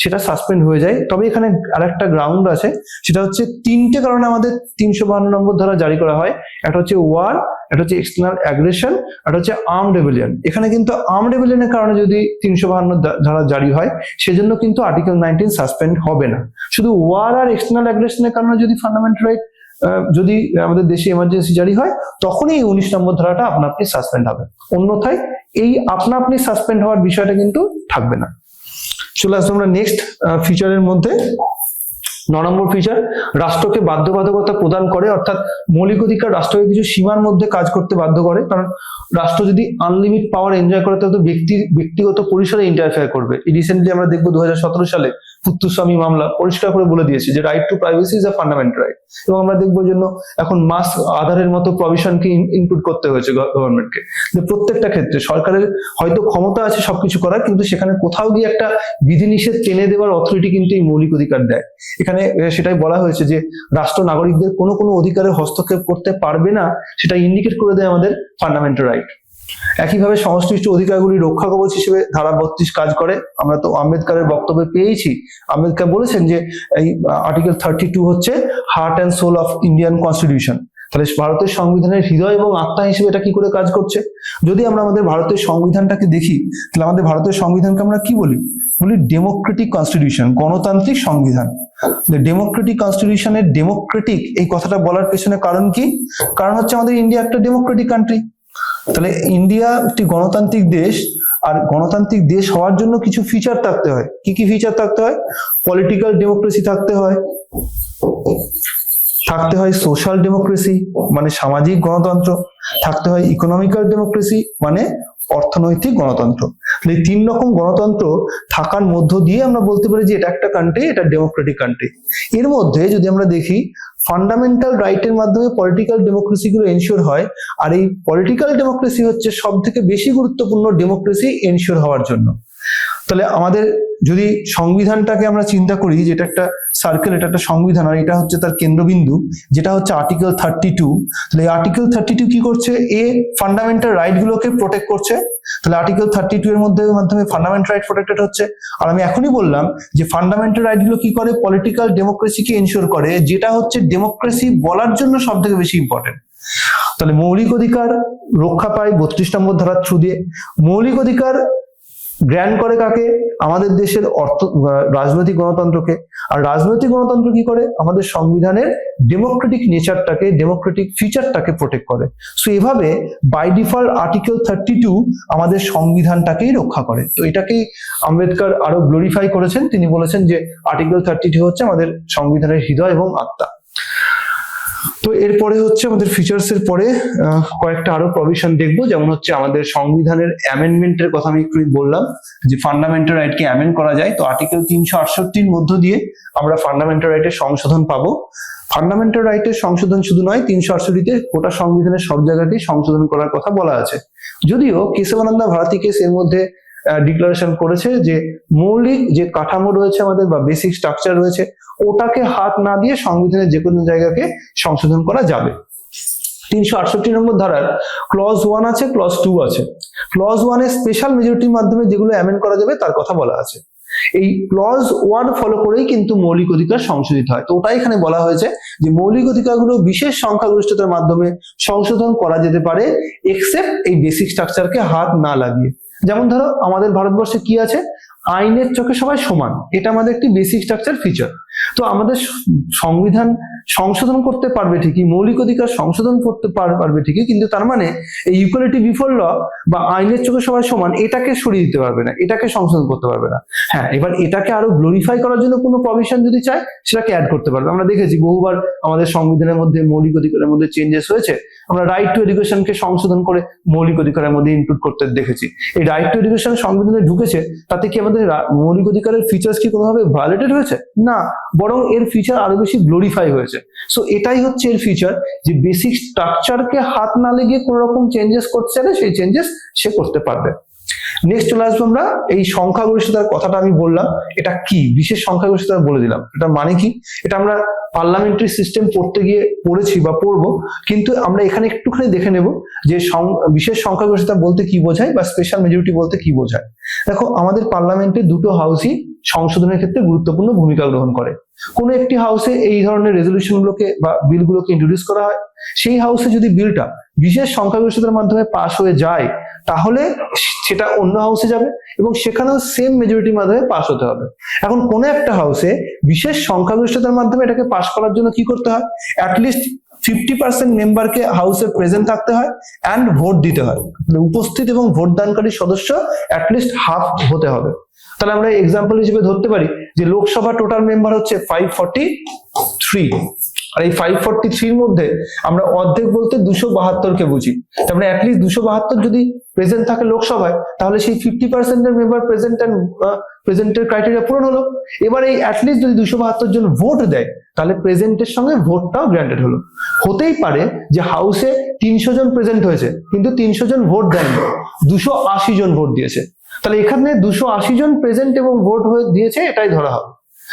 সেটা সাসপেন্ড হয়ে যায়। তবে এখানে আরেকটা গ্রাউন্ড আছে, সেটা হচ্ছে 3টে কারণে আমাদের 352 নম্বর ধারা জারি করা হয়। একটা হচ্ছে ওয়ার, একটা হচ্ছে এক্সটার্নাল অ্যাগ্রেশন, একটা হচ্ছে আর্মড রেবেলিয়ন। এখানে কিন্তু আর্মড রেবেলিয়নের কারণে যদি 352 ধারা জারি হয়, সেজন্য কিন্তু আর্টিকেল 19 সাসপেন্ড হবে না। শুধু ওয়ার আর এক্সটার্নাল অ্যাগ্রেশনের কারণে যদি ফান্ডামেন্টাল রাইট যদি আমাদের দেশে এমার্জেন্সি জারি হয়, তখনই এই 19 নম্বর ধারাটা আপনা আপনি সাসপেন্ড হবে, অন্যথায় এই আপনা আপনি সাসপেন্ড হওয়ার বিষয়টা কিন্তু থাকবে না। চলে আসবো আমরা নেক্সট ফিচারের মধ্যে। 9 নম্বর ফিচার, রাষ্ট্রকে বাধ্যবাধকতা প্রদান করে, অর্থাৎ মৌলিক অধিকার রাষ্ট্রকে কিছু সীমার মধ্যে কাজ করতে বাধ্য করে। কারণ রাষ্ট্র যদি আনলিমিট পাওয়ার এনজয় করে, তাহলে তো ব্যক্তিগত পরিসরে ইন্টারফেয়ার করবে। রিসেন্টলি আমরা দেখবো 2017 সালে পুত্তুস্বামী মামলা পরিষ্কার করে বলে দিয়েছে যে right to privacy is a fundamental right. এবং আমরা দেখবো জন্য এখন মাস আধারের মতো প্রভিশনকে ইনক্লুড করতে হয়েছে গভর্নমেন্টকে, যে প্রত্যেকটা ক্ষেত্রে সরকারের হয়তো ক্ষমতা আছে সবকিছু করার, কিন্তু সেখানে কোথাও গিয়ে একটা বিধিনিষেধ টেনে দেওয়ার অথরিটি কিন্তু এই মৌলিক অধিকার দেয়। এখানে সেটাই বলা হয়েছে যে রাষ্ট্র নাগরিকদের কোনো অধিকারে হস্তক্ষেপ করতে পারবে না, সেটা ইন্ডিকেট করে দেয় আমাদের ফান্ডামেন্টাল রাইট। একইভাবে সংশ্লিষ্ট অধিকারগুলি রক্ষা কবচ হিসেবে ধারা 32 কাজ করে। আমরা তো আম্বেদকরের বক্তব্যে পেয়েছি, আম্বেদকর বলেছেন যে এই আর্টিকেল 32 হচ্ছে heart and soul of Indian constitution. তাহলে ভারতের সংবিধানের হৃদয় এবং আত্মা হিসেবে এটা কি করে কাজ করছে? যদি আমরা আমাদের ভারতের সংবিধানটাকে দেখি, তাহলে আমাদের ভারতের সংবিধানকে আমরা কি বলি? ডেমোক্রেটিক কনস্টিটিউশন, গণতান্ত্রিক সংবিধান। ডেমোক্রেটিক কনস্টিটিউশনের ডেমোক্রেটিক এই কথাটা বলার পেছনে কারণ কি? কারণ হচ্ছে আমাদের ইন্ডিয়া একটা ডেমোক্রেটিক কান্ট্রি। তাহলে ইন্ডিয়া একটি গণতান্ত্রিক দেশ, আর গণতান্ত্রিক দেশ হওয়ার জন্য কিছু ফিচার থাকতে হয়। কি কি ফিচার থাকতে হয়? পলিটিক্যাল ডেমোক্রেসি থাকতে হয়, থাকতে হয় সোশ্যাল ডেমোক্রেসি মানে সামাজিক গণতন্ত্র, থাকতে হয় ইকোনমিক্যাল ডেমোক্রেসি মানে অর্থনৈতিক গণতন্ত্র। এই 3 রকম গণতন্ত্র থাকার মধ্য দিয়ে আমরা বলতে পারি যে এটা একটা কান্ট্রি, এটা ডেমোক্রেটিক কান্ট্রি। এর মধ্যে যদি আমরা দেখি ফান্ডামেন্টাল রাইটের মাধ্যমে পলিটিক্যাল ডেমোক্রেসি গুলো এনশিওর হয়, আর এই পলিটিক্যাল ডেমোক্রেসি হচ্ছে সব থেকে বেশি গুরুত্বপূর্ণ ডেমোক্রেসি এনশিওর হওয়ার জন্য। তাহলে আমাদের যদি সংবিধানটাকে আমরা চিন্তা করি যে এটা একটা সার্কেল, এটা একটা সংবিধান, আর এটা হচ্ছে তার কেন্দ্রবিন্দু যেটা হচ্ছে আর্টিকেল 32। তাহলে এই আর্টিকেল 32 কি করছে? এ ফান্ডামেন্টাল রাইট গুলোকে প্রোটেক্ট করছে। তাহলে আর্টিকেল 32 এর মাধ্যমে ফান্ডামেন্টাল রাইট প্রোটেক্টেড হচ্ছে। আর আমি এখনই বললাম যে ফান্ডামেন্টাল রাইট গুলো কি করে? পলিটিক্যাল ডেমোক্রেসিকে এনশিওর করে, যেটা হচ্ছে ডেমোক্রেসি বলার জন্য সব থেকে বেশি ইম্পর্টেন্ট। তাহলে মৌলিক অধিকার রক্ষা পায় 32 নম্বর ধারার থ্রু দিয়ে। মৌলিক অধিকার গ্র্যান্ট করে কাকে? আমাদের দেশের রাজনৈতিক গণতন্ত্রকে। আর রাজনৈতিক গণতন্ত্র কি করে? আমাদের সংবিধানের ডেমোক্রেটিক নেচারটাকে, ডেমোক্রেটিক ফিচারটাকে প্রোটেক্ট করে। সো এভাবে বাই ডিফল্ট আর্টিকেল 32 আমাদের সংবিধানটাকেই রক্ষা করে। তো এটাকেই আম্বেদকর আরো গ্লোরিফাই করেছেন। তিনি বলেছেন যে আর্টিকেল 32 হচ্ছে আমাদের সংবিধানের হৃদয় এবং আত্মা। তো এরপরে হচ্ছে আমাদের ফিচার্স এর পরে কয়েকটা আরো প্রভিশন দেখবো, যেমন হচ্ছে আমাদের সংবিধানের অ্যামেন্ডমেন্টের কথা আমি একটু বললাম যে ফান্ডামেন্টাল রাইটকে অ্যামেন্ড করা যায়। তো আর্টিকেল 368 মধ্য দিয়ে আমরা ফান্ডামেন্টাল রাইটের সংশোধন পাবো। ফান্ডামেন্টাল রাইটের সংশোধন শুধু নয়, 368-তে গোটা সংবিধানের সব জায়গাতেই সংশোধন করার কথা বলা আছে। যদিও কেশবানন্দ ভারতী কেস এর মধ্যে ডিক্লারেশন করেছে যে মৌলিক যে কাঠামো রয়েছে আমাদের বা বেসিক স্ট্রাকচার রয়েছে ওটাকে হাত না দিয়ে সংবিধানের যে কোনো জায়গাকে সংশোধন করা যাবে। 368 নম্বর ধারার ক্লজ 1 আছে, ক্লজ 2 আছে। ক্লজ 1 এ স্পেশাল মেজরিটির মাধ্যমে যেগুলো অ্যামেন্ড করা যাবে তার কথা বলা আছে। এই ক্লজ 1 ফলো করেই কিন্তু মৌলিক অধিকার সংশোধিত হয়। তো ওটাই এখানে বলা হয়েছে যে মৌলিক অধিকারগুলো বিশেষ সংখ্যাগরিষ্ঠতার মাধ্যমে সংশোধন করা যেতে পারে, এক্সেপ্ট এই বেসিক স্ট্রাকচারকে হাত না লাগিয়ে। যেমন ধরো আমাদের ভারতবর্ষে কি আছে? আইনের চোখে সবাই সমান, এটা আমাদের একটি বেসিক স্ট্রাকচার ফিচার। তো আমাদের সংবিধান সংশোধন করতে পারবে ঠিকই, মৌলিক অধিকার সংশোধন করতে পারবে ঠিকই, কিন্তু তার মানে এই ইকুয়ালিটি বিফোর ল বা আইনের চোখে সবাই সমান এটাকে সরিয়ে দিতে পারবে না, এটাকে সংশোধন করতে পারবে না। হ্যাঁ, এবার এটাকে আরো গ্লোরিফাই করার জন্য কোনো প্রভিশন যদি চায় সেটাকে অ্যাড করতে পারবে। আমরা দেখেছি বহুবার আমাদের সংবিধানের মধ্যে মৌলিক অধিকারের মধ্যে চেঞ্জেস হয়েছে। আমরা রাইট টু এডুকেশনকে সংশোধন করে মৌলিক অধিকারের মধ্যে ইনক্লুড করতে দেখেছি। এই রাইট টু এডুকেশন সংবিধানে ঢুকেছে, তাতে কি আমাদের মৌলিক অধিকারের ফিচার্স কি কোনোভাবে ভায়োলেটেড হয়েছে? না, বরং এর ফিচার আরো বেশি গ্লোরিফাই হয়েছে। সো এটাই হচ্ছে এর ফিচার, যে বেসিক স্ট্রাকচারকে হাত না লেগে কোন রকম চেঞ্জেস করতে চাইলে সেই চেঞ্জেস সে করতে পারবে। নেক্সট চলে আসবো আমরা এই সংখ্যাগরিষ্ঠতার কথাটা আমি বললাম, এটা কি বিশেষ সংখ্যাগরিষ্ঠতা বলে দিলাম, এটা মানে কি? এটা আমরা পার্লামেন্টারি সিস্টেম পড়তে গিয়ে পড়েছি বা পড়বো, কিন্তু আমরা এখানে একটুখানি দেখে নেব যে বিশেষ সংখ্যাগরিষ্ঠতা বলতে কি বোঝায় বা স্পেশাল মেজরিটি বলতে কি বোঝায়। দেখো, আমাদের পার্লামেন্টে দুটো হাউসই সংশোধনের ক্ষেত্রে গুরুত্বপূর্ণ ভূমিকা গ্রহণ করে। কোনো একটি হাউসে এই ধরনের রেজলিউশন গুলোকে বা বিলগুলোকে ইন্ট্রোডিউস করা হয়, সেই হাউসে যদি বিলটা বিশেষ সংখ্যাগরিষ্ঠতার মাধ্যমে পাস হয়ে যায় তাহলে সেটা অন্য হাউসে যাবে এবং সেখানেও সেম মেজরিটির মাধ্যমে পাস হতে হবে। এখন কোন একটা হাউসে বিশেষ সংখ্যাগরিষ্ঠতার মাধ্যমে এটাকে পাস করার জন্য কি করতে হয়? অ্যাটলিস্ট 50% মেম্বারকে হাউসে প্রেজেন্ট থাকতে হয় অ্যান্ড ভোট দিতে হয়। উপস্থিত এবং ভোটদানকারী সদস্য অ্যাটলিস্ট হাফ হতে হবে। তাহলে আমরা এক্সাম্পল হিসেবে ধরতে পারি যে লোকসভা টোটাল মেম্বার হচ্ছে 543, আর এই 543 মধ্যে আমরা অর্ধেক বলতে 272 কে বুঝি। তার মানে অ্যাটলিস্ট 272 যদি প্রেজেন্ট থাকে লোকসভায়, তাহলে সেই 50% এর মেম্বার প্রেজেন্টের ক্রাইটেরিয়া পূরণ হলো। এবার এই অ্যাটলিস্ট যদি 272 জন ভোট দেয়, তাহলে প্রেজেন্টের সঙ্গে ভোটটাও গ্র্যান্টেড হলো। হতেই পারে যে হাউসে 300 জন প্রেজেন্ট হয়েছে, কিন্তু 300 জন ভোট দেয়নি, 280 জন ভোট দিয়েছে। তাহলে এখানে 280 জন প্রেজেন্ট এবং ভোট হয়ে দিয়েছে, এটাই ধরা হবে।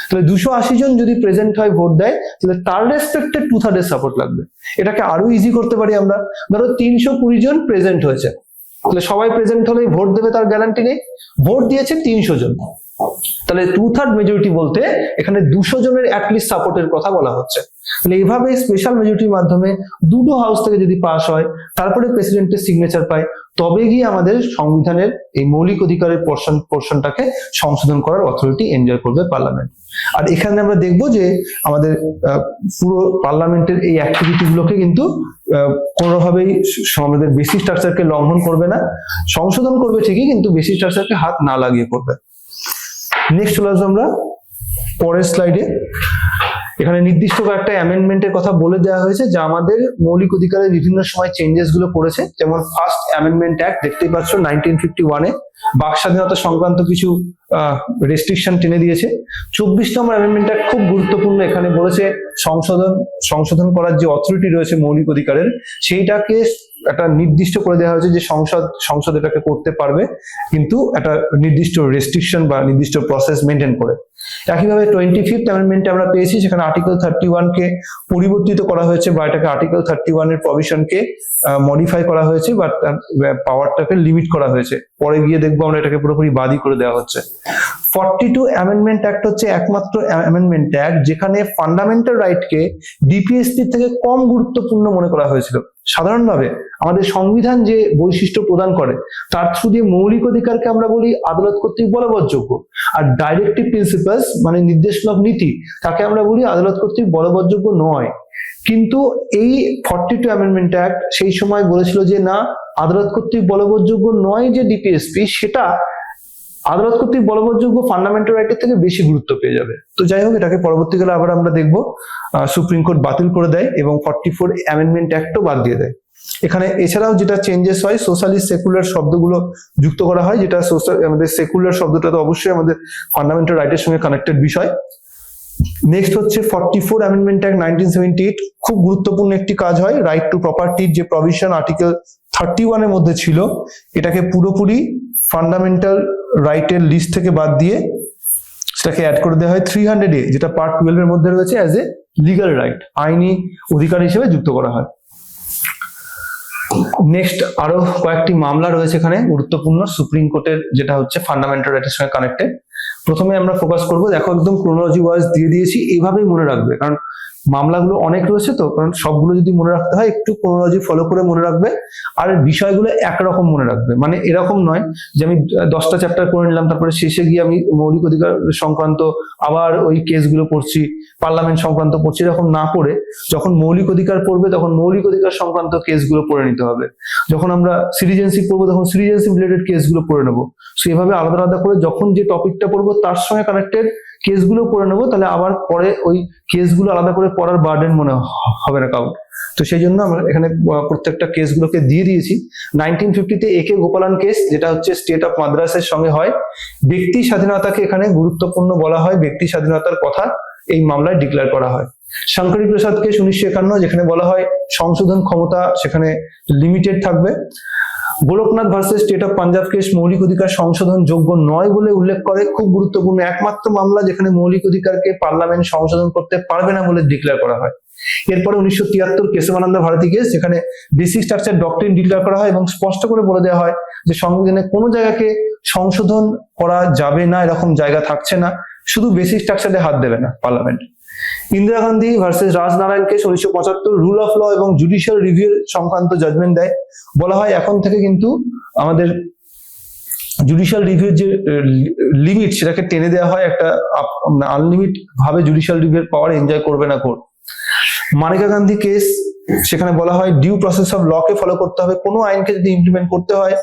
তাহলে 280 জন যদি প্রেজেন্ট হয়, ভোট দেয়, তাহলে তার রেসপেক্টে 2/3 সাপোর্ট লাগবে। এটাকে আরো ইজি করতে পারি আমরা। ধরো 320 জন প্রেজেন্ট হয়েছে, তাহলে সবাই প্রেজেন্ট হলেই ভোট দেবে তার গ্যারান্টি নেই। ভোট দিয়েছে 300 জন, তাহলে 2/3 মেজরিটি বলতে এখানে 200 জনের অ্যাটলিস্ট সাপোর্টের কথা বলা হচ্ছে। তাহলে এইভাবে স্পেশাল মেজরিটির মাধ্যমে দুটো হাউস থেকে যদি পাস হয়, তারপরে প্রেসিডেন্টের সিগনেচার পায়, তবে গিয়ে আমাদের সংবিধানের এই মৌলিক অধিকারের পোর্শনটাকে সংশোধন করার অথরিটি এনজয় করবে পার্লামেন্ট। আর এখানে আমরা দেখবো যে আমাদের পুরো পার্লামেন্টের এই অ্যাক্টিভিটি গুলোকে কিন্তু কোনোভাবেই আমাদের বেসিক স্ট্রাকচারকে লঙ্ঘন করবে না, সংশোধন করবে ঠিকই, কিন্তু বেসিক স্ট্রাকচারকে হাত না লাগিয়ে করবে। নেক্সট চলে আসবো আমরা পরের স্লাইডে। এখানে নির্দিষ্ট কয়েকটা অ্যামেন্ডমেন্টের কথা বলে দেওয়া হয়েছে যা আমাদের মৌলিক অধিকারের বিভিন্ন সময় চেঞ্জেস গুলো করেছে। যেমন ফার্স্ট অ্যামেন্ডমেন্ট অ্যাক্ট দেখতেই পাচ্ছ 1951-এ বাক স্বাধীনতা সংক্রান্ত কিছু রেস্ট্রিকশন টেনে দিয়েছে। 24 নম্বর অ্যামেন্ডমেন্ট অ্যাক্ট খুব গুরুত্বপূর্ণ, এখানে বলেছে সংশোধন করার যে অথরিটি রয়েছে মৌলিক অধিকারের, সেইটাকে একটা নির্দিষ্ট করে দেওয়া হয়েছে যে সংসদ এটাকে করতে পারবে, কিন্তু একটা নির্দিষ্ট রেস্ট্রিকশন বা নির্দিষ্ট প্রসেস মেনটেন করে। একইভাবে 25th অ্যামেন্ডমেন্টে আমরা পেয়েছি, সেখানে আর্টিকেল 31 কে পরিবর্তিত করা হয়েছে, বা এটাকে আর্টিকেল 31 এর প্রভিশনকে মডিফাই করা হয়েছে, বা পাওয়ারটাকে লিমিট করা হয়েছে। পরে গিয়ে দেখবো আমরা এটাকে পুরোপুরি বাদই করে দেওয়া হচ্ছে। 42 অ্যামেন্ডমেন্ট অ্যাক্ট হচ্ছে একমাত্র অ্যামেন্ডমেন্ট অ্যাক্ট যেখানে ফান্ডামেন্টাল রাইটকে ডিপিএসপি থেকে কম গুরুত্বপূর্ণ মনে করা হয়েছিল। সাধারণভাবে আমাদের সংবিধান যে বৈশিষ্ট্য প্রদান করে, তার থ্রু দিয়ে মৌলিক অধিকারকে আমরা বলি আদালত কর্তৃক বলবৎযোগ্য, আর ডাইরেক্টিভ প্রিন্সিপালস মানে নির্দেশমূলক নীতি, তাকে আমরা বলি আদালত কর্তৃক বলবৎযোগ্য নয়। কিন্তু এই 42 অ্যামেন্ডমেন্ট অ্যাক্ট সেই সময় বলেছিল যে না, আদালত কর্তৃক বলবৎযোগ্য নয় যে ডিপিএসপি, সেটা আদালত কর্তৃক বলবৎযোগ্য ফান্ডামেন্টাল রাইটের থেকে বেশি গুরুত্ব পেয়ে যাবে। তো যাই হোক, এটাকে পরবর্তীকালে আবার আমরা দেখবো সুপ্রিম কোর্ট বাতিল করে দেয় এবং 44 অ্যামেন্ডমেন্ট অ্যাক্টও বাদ দিয়ে দেয়। এখানে এছাড়াও যেটা চেঞ্জেস হয়, সোশ্যালিস্ট সেকুলার শব্দগুলো যুক্ত করা হয়, যেটা আমাদের সেকুলার শব্দটা তো অবশ্যই আমাদের ফান্ডামেন্টাল রাইটের সঙ্গে কানেক্টেড বিষয়। নেক্সট হচ্ছে 44 অ্যামেন্ডমেন্ট অ্যাক্ট 1978, খুব গুরুত্বপূর্ণ একটি কাজ হয়। রাইট টু প্রপার্টির যে প্রভিশন আর্টিকেল 31 এর মধ্যে ছিল, এটাকে পুরোপুরি ফান্ডামেন্টাল রাইটের লিস্ট থেকে বাদ দিয়ে সেটাকে অ্যাড করে দেওয়া হয় 300A, যেটা পার্ট 12 এর মধ্যে রয়েছে, অ্যাজ এ লিগ্যাল রাইট, আইনি অধিকার হিসেবে যুক্ত করা হয়। নেক্সট আরো কয়েকটি মামলা রয়েছে এখানে গুরুত্বপূর্ণ সুপ্রিম কোর্টের, যেটা হচ্ছে ফান্ডামেন্টাল রাইটের সঙ্গে কানেক্টেড। প্রথমে আমরা ফোকাস করব, দেখো একদম ক্রোনোলজি ওয়াইজ দিয়ে দিয়েছি, এইভাবেই মনে রাখবে, কারণ মামলাগুলো অনেক রয়েছে তো, কারণ সবগুলো যদি মনে রাখতে হয় একটু ক্রোনোলজি ফলো করে মনে রাখবে, আর বিষয়গুলো একরকম মনে রাখবে। মানে এরকম নয় যে আমি 10টা চ্যাপ্টার করে নিলাম, তারপরে শেষে গিয়ে আমি মৌলিক অধিকার সংক্রান্ত আবার ওই কেসগুলো পড়ছি, পার্লামেন্ট সংক্রান্ত পড়ছি, এরকম না পড়ে যখন মৌলিক অধিকার পড়বে তখন মৌলিক অধিকার সংক্রান্ত কেসগুলো পড়ে নিতে হবে। যখন আমরা সিটিজেনশিপ পড়বো তখন সিটিজেনশিপ রিলেটেড কেসগুলো পড়ে নেবো। সেভাবে আলাদা আলাদা করে যখন যে টপিকটা পড়বো তার সঙ্গে কানেক্টেড কেসগুলো পড়ে নেবো, তাহলে আবার পরে ওই কেসগুলো আলাদা করে পড়ার বার্ডেন মনে হবে না কাউকে। তো সেই জন্য আমরা এখানে প্রত্যেকটা কেসগুলোকে দিয়ে দিয়েছি। 1950-তে একে গোপালন কেস, যেটা হচ্ছে স্টেট অফ মাদ্রাসের সঙ্গে হয়। ব্যক্তি স্বাধীনতাকে এখানে গুরুত্বপূর্ণ বলা হয়, ব্যক্তি স্বাধীনতার কথা এই মামলায় ডিক্লেয়ার করা হয়। শঙ্করী প্রসাদ কেস 1951, যেখানে বলা হয় সংশোধন ক্ষমতা সেখানে লিমিটেড থাকবে। Golaknath versus state of Punjab case মৌলিক অধিকার সংশোধন যোগ্য নয় বলে উল্লেখ করে, খুব গুরুত্বপূর্ণ, একমাত্র মামলা যেখানে মৌলিক অধিকারকে পার্লামেন্ট সংশোধন করতে পারবে না বলে ডিক্লেয়ার করা হয়। এরপরে 1973 কেশবানন্দ ভারতী কেস, যেখানে বেসিক স্ট্রাকচার ডক্ট্রিন ডিক্লেয়ার করা হয় এবং স্পষ্ট করে বলে দেওয়া হয় যে সংবিধানে কোনো জায়গাকে সংশোধন করা যাবে না, এরকম জায়গা থাকছে না, শুধু বেসিক স্ট্রাকচারে হাত দেবে না parliament. Indira Gandhi versus Rajnarayan case 1975 rule of law এবং জুডিশিয়াল রিভিউ সংক্রান্ত জাজমেন্ট দেয়। বলা হয় এখন থেকে কিন্তু আমাদের জুডিশিয়াল রিভিউর যে লিমিট সেটাকে টেনে দেওয়া হয়, একটা আনলিমিট ভাবে জুডিশিয়াল রিভিউর পাওয়ার এনজয় করবে না কোর্ট। মানিকা গান্ধী কেস, সেখানে বলা হয় ডিউ প্রসেস অফ ল কে ফলো করতে হবে, কোনো আইনকে যদি ইমপ্লিমেন্ট করতে হয়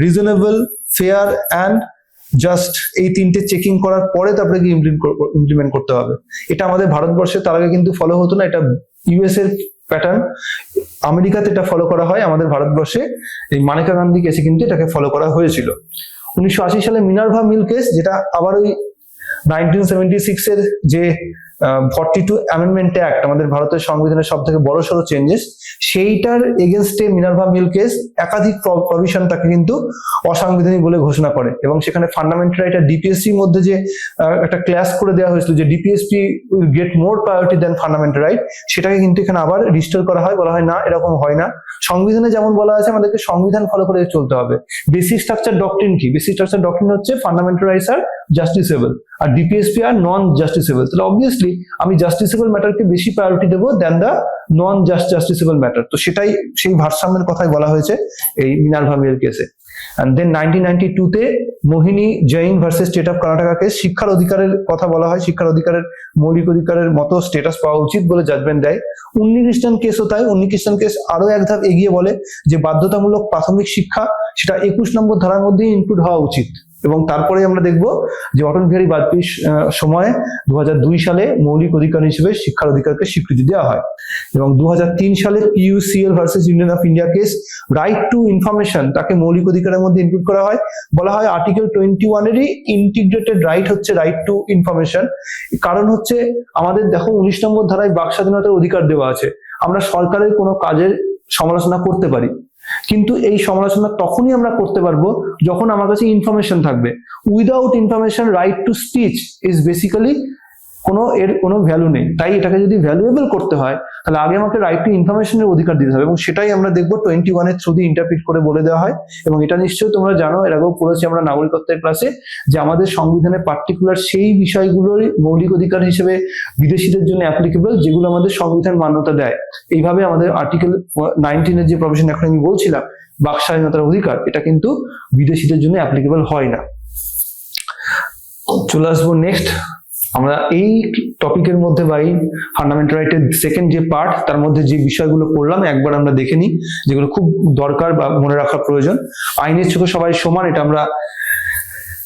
রিজনেবল, ফেয়ার অ্যান্ড জাস্ট, এই তিনটে চেকিং করার পরে তারপরে কি ইমপ্লিমেন্ট করতে হবে। এটা আমাদের ভারতবর্ষে তার আগে কিন্তু ফলো হতো না, এটা ইউএস এর প্যাটার্ন, আমেরিকাতে এটা ফলো করা হয়, আমাদের ভারতবর্ষে এই মানেকা গান্ধী কেসে কিন্তু এটাকে ফলো করা হয়েছিল। 1980 সালে মিনার্ভা মিল কেস, যেটা আবার ওই 1976 এর যে 42 অ্যামেন্ডমেন্ট অ্যাক্ট, আমাদের ভারতের সংবিধানের সব থেকে বড় সড়ো চেঞ্জেস, সেইটার এগেনস্টে মিনার্ভা মিল কেস একাধিক প্রভিশন তাকে কিন্তু অসাংবিধানিক বলে ঘোষণা করে, এবং সেখানে ফান্ডামেন্টাল রাইট আর ডিপিএসপির মধ্যে যে একটা ক্লাস করে দেওয়া হয়েছিল যে DPSP will get more priority than fundamental right, সেটাকে কিন্তু এখানে আবার রিস্টোর করা হয়। বলা হয় না, এরকম হয় না। সংবিধানে যেমন বলা আছে আমাদেরকে সংবিধান ফলো করে চলতে হবে। বেসিক স্ট্রাকচার ডক্ট্রিন কি? বেসিক স্ট্রাকচার ডক্ট্রিন হচ্ছে ফান্ডামেন্টাল রাইটস আর জাস্টিসেবল, আর ডিপিএসপি আর নন জাস্টিসেবল। তাহলে অবভিয়াসলি আমি জাস্টিসেবল ম্যাটারকে বেশি প্রায়োরিটি দেবো দেন দ্য নন জাস্টিসেবল ম্যাটার। তো সেটাই, সেই ভারসাম্যের কথাই বলা হয়েছে এই মিনার্ভা মিল কেসে। And then 1992 তে Mohini Jain versus state of Karnataka case, শিক্ষার অধিকারের কথা বলা হয়, শিক্ষার অধিকারের মৌলিক অধিকারের মতো স্টেটাস পাওয়া উচিত বলে জাজমেন্ট দেয়। উন্নি খ্রিস্টান কেসও তাই। উন্নি খ্রিস্টান কেস আরো এক ধাপ এগিয়ে বলে যে বাধ্যতামূলক প্রাথমিক শিক্ষা সেটা 21 নম্বর ধারার মধ্যেই ইনক্লুড হওয়া উচিত। এবং তারপরে আমরা দেখব যে অটল বিহারী বাজপেয়ীর সময়ে 2002 সালে মৌলিক অধিকার হিসেবে শিক্ষার অধিকারকে স্বীকৃতি দেওয়া হয়। এবং 2003 সালে PUCL versus Union of India case, right to information তাকে মৌলিক অধিকারের মধ্যে ইনক্লুড করা হয়। বলা হয় আর্টিকেল 21 এরই ইন্টিগ্রেটেড রাইট হচ্ছে রাইট টু ইনফরমেশন। কারণ হচ্ছে আমাদের দেখো 19 নম্বর ধারায় বাক স্বাধীনতার অধিকার দেওয়া আছে, আমরা সরকারের কোনো কাজের সমালোচনা করতে পারি, কিন্তু এই সমালোচনা তখনই আমরা করতে পারবো যখন আমার কাছে ইনফরমেশন থাকবে। Without information right to speech is basically এর কোনো ভ্যালু নেই। তাই এটাকে যদি ভ্যালুয়েবল করতে হয় তাহলে আগে আমাকে রাইট টু ইনফরমেশনের অধিকার দিতে হবে, এবং সেটাই আমরা দেখবো 21 এর থ্রু দিয়ে ইন্টারপ্রিট করে বলে দেওয়া হয়। এবং এটা নিশ্চয়ই তোমরা জানো, এর আগেও পড়েছি আমরা নাগরিকত্বের ক্লাসে, যে আমাদের সংবিধানে পার্টিকুলার সেই বিষয়গুলোরই মৌলিক অধিকার হিসেবে বিদেশিদের জন্য অ্যাপ্লিকেবল যেগুলো আমাদের সংবিধান মান্যতা দেয়। এইভাবে আমাদের আর্টিকেল 19 এর যে প্রভিশন এখন আমি বলছিলাম বাক স্বাধীনতার অধিকার, এটা কিন্তু বিদেশিদের জন্য অ্যাপ্লিকেবল হয় না। চলে আসবো নেক্সট, আমরা এই টপিকের মধ্যে বা এই ফান্ডামেন্টাল রাইটের সেকেন্ড যে পার্ট, তার মধ্যে যে বিষয়গুলো পড়লাম একবার আমরা দেখে নিই, যেগুলো খুব দরকার বা মনে রাখার প্রয়োজন। আইনের চোখে সবাই সমান, এটা আমরা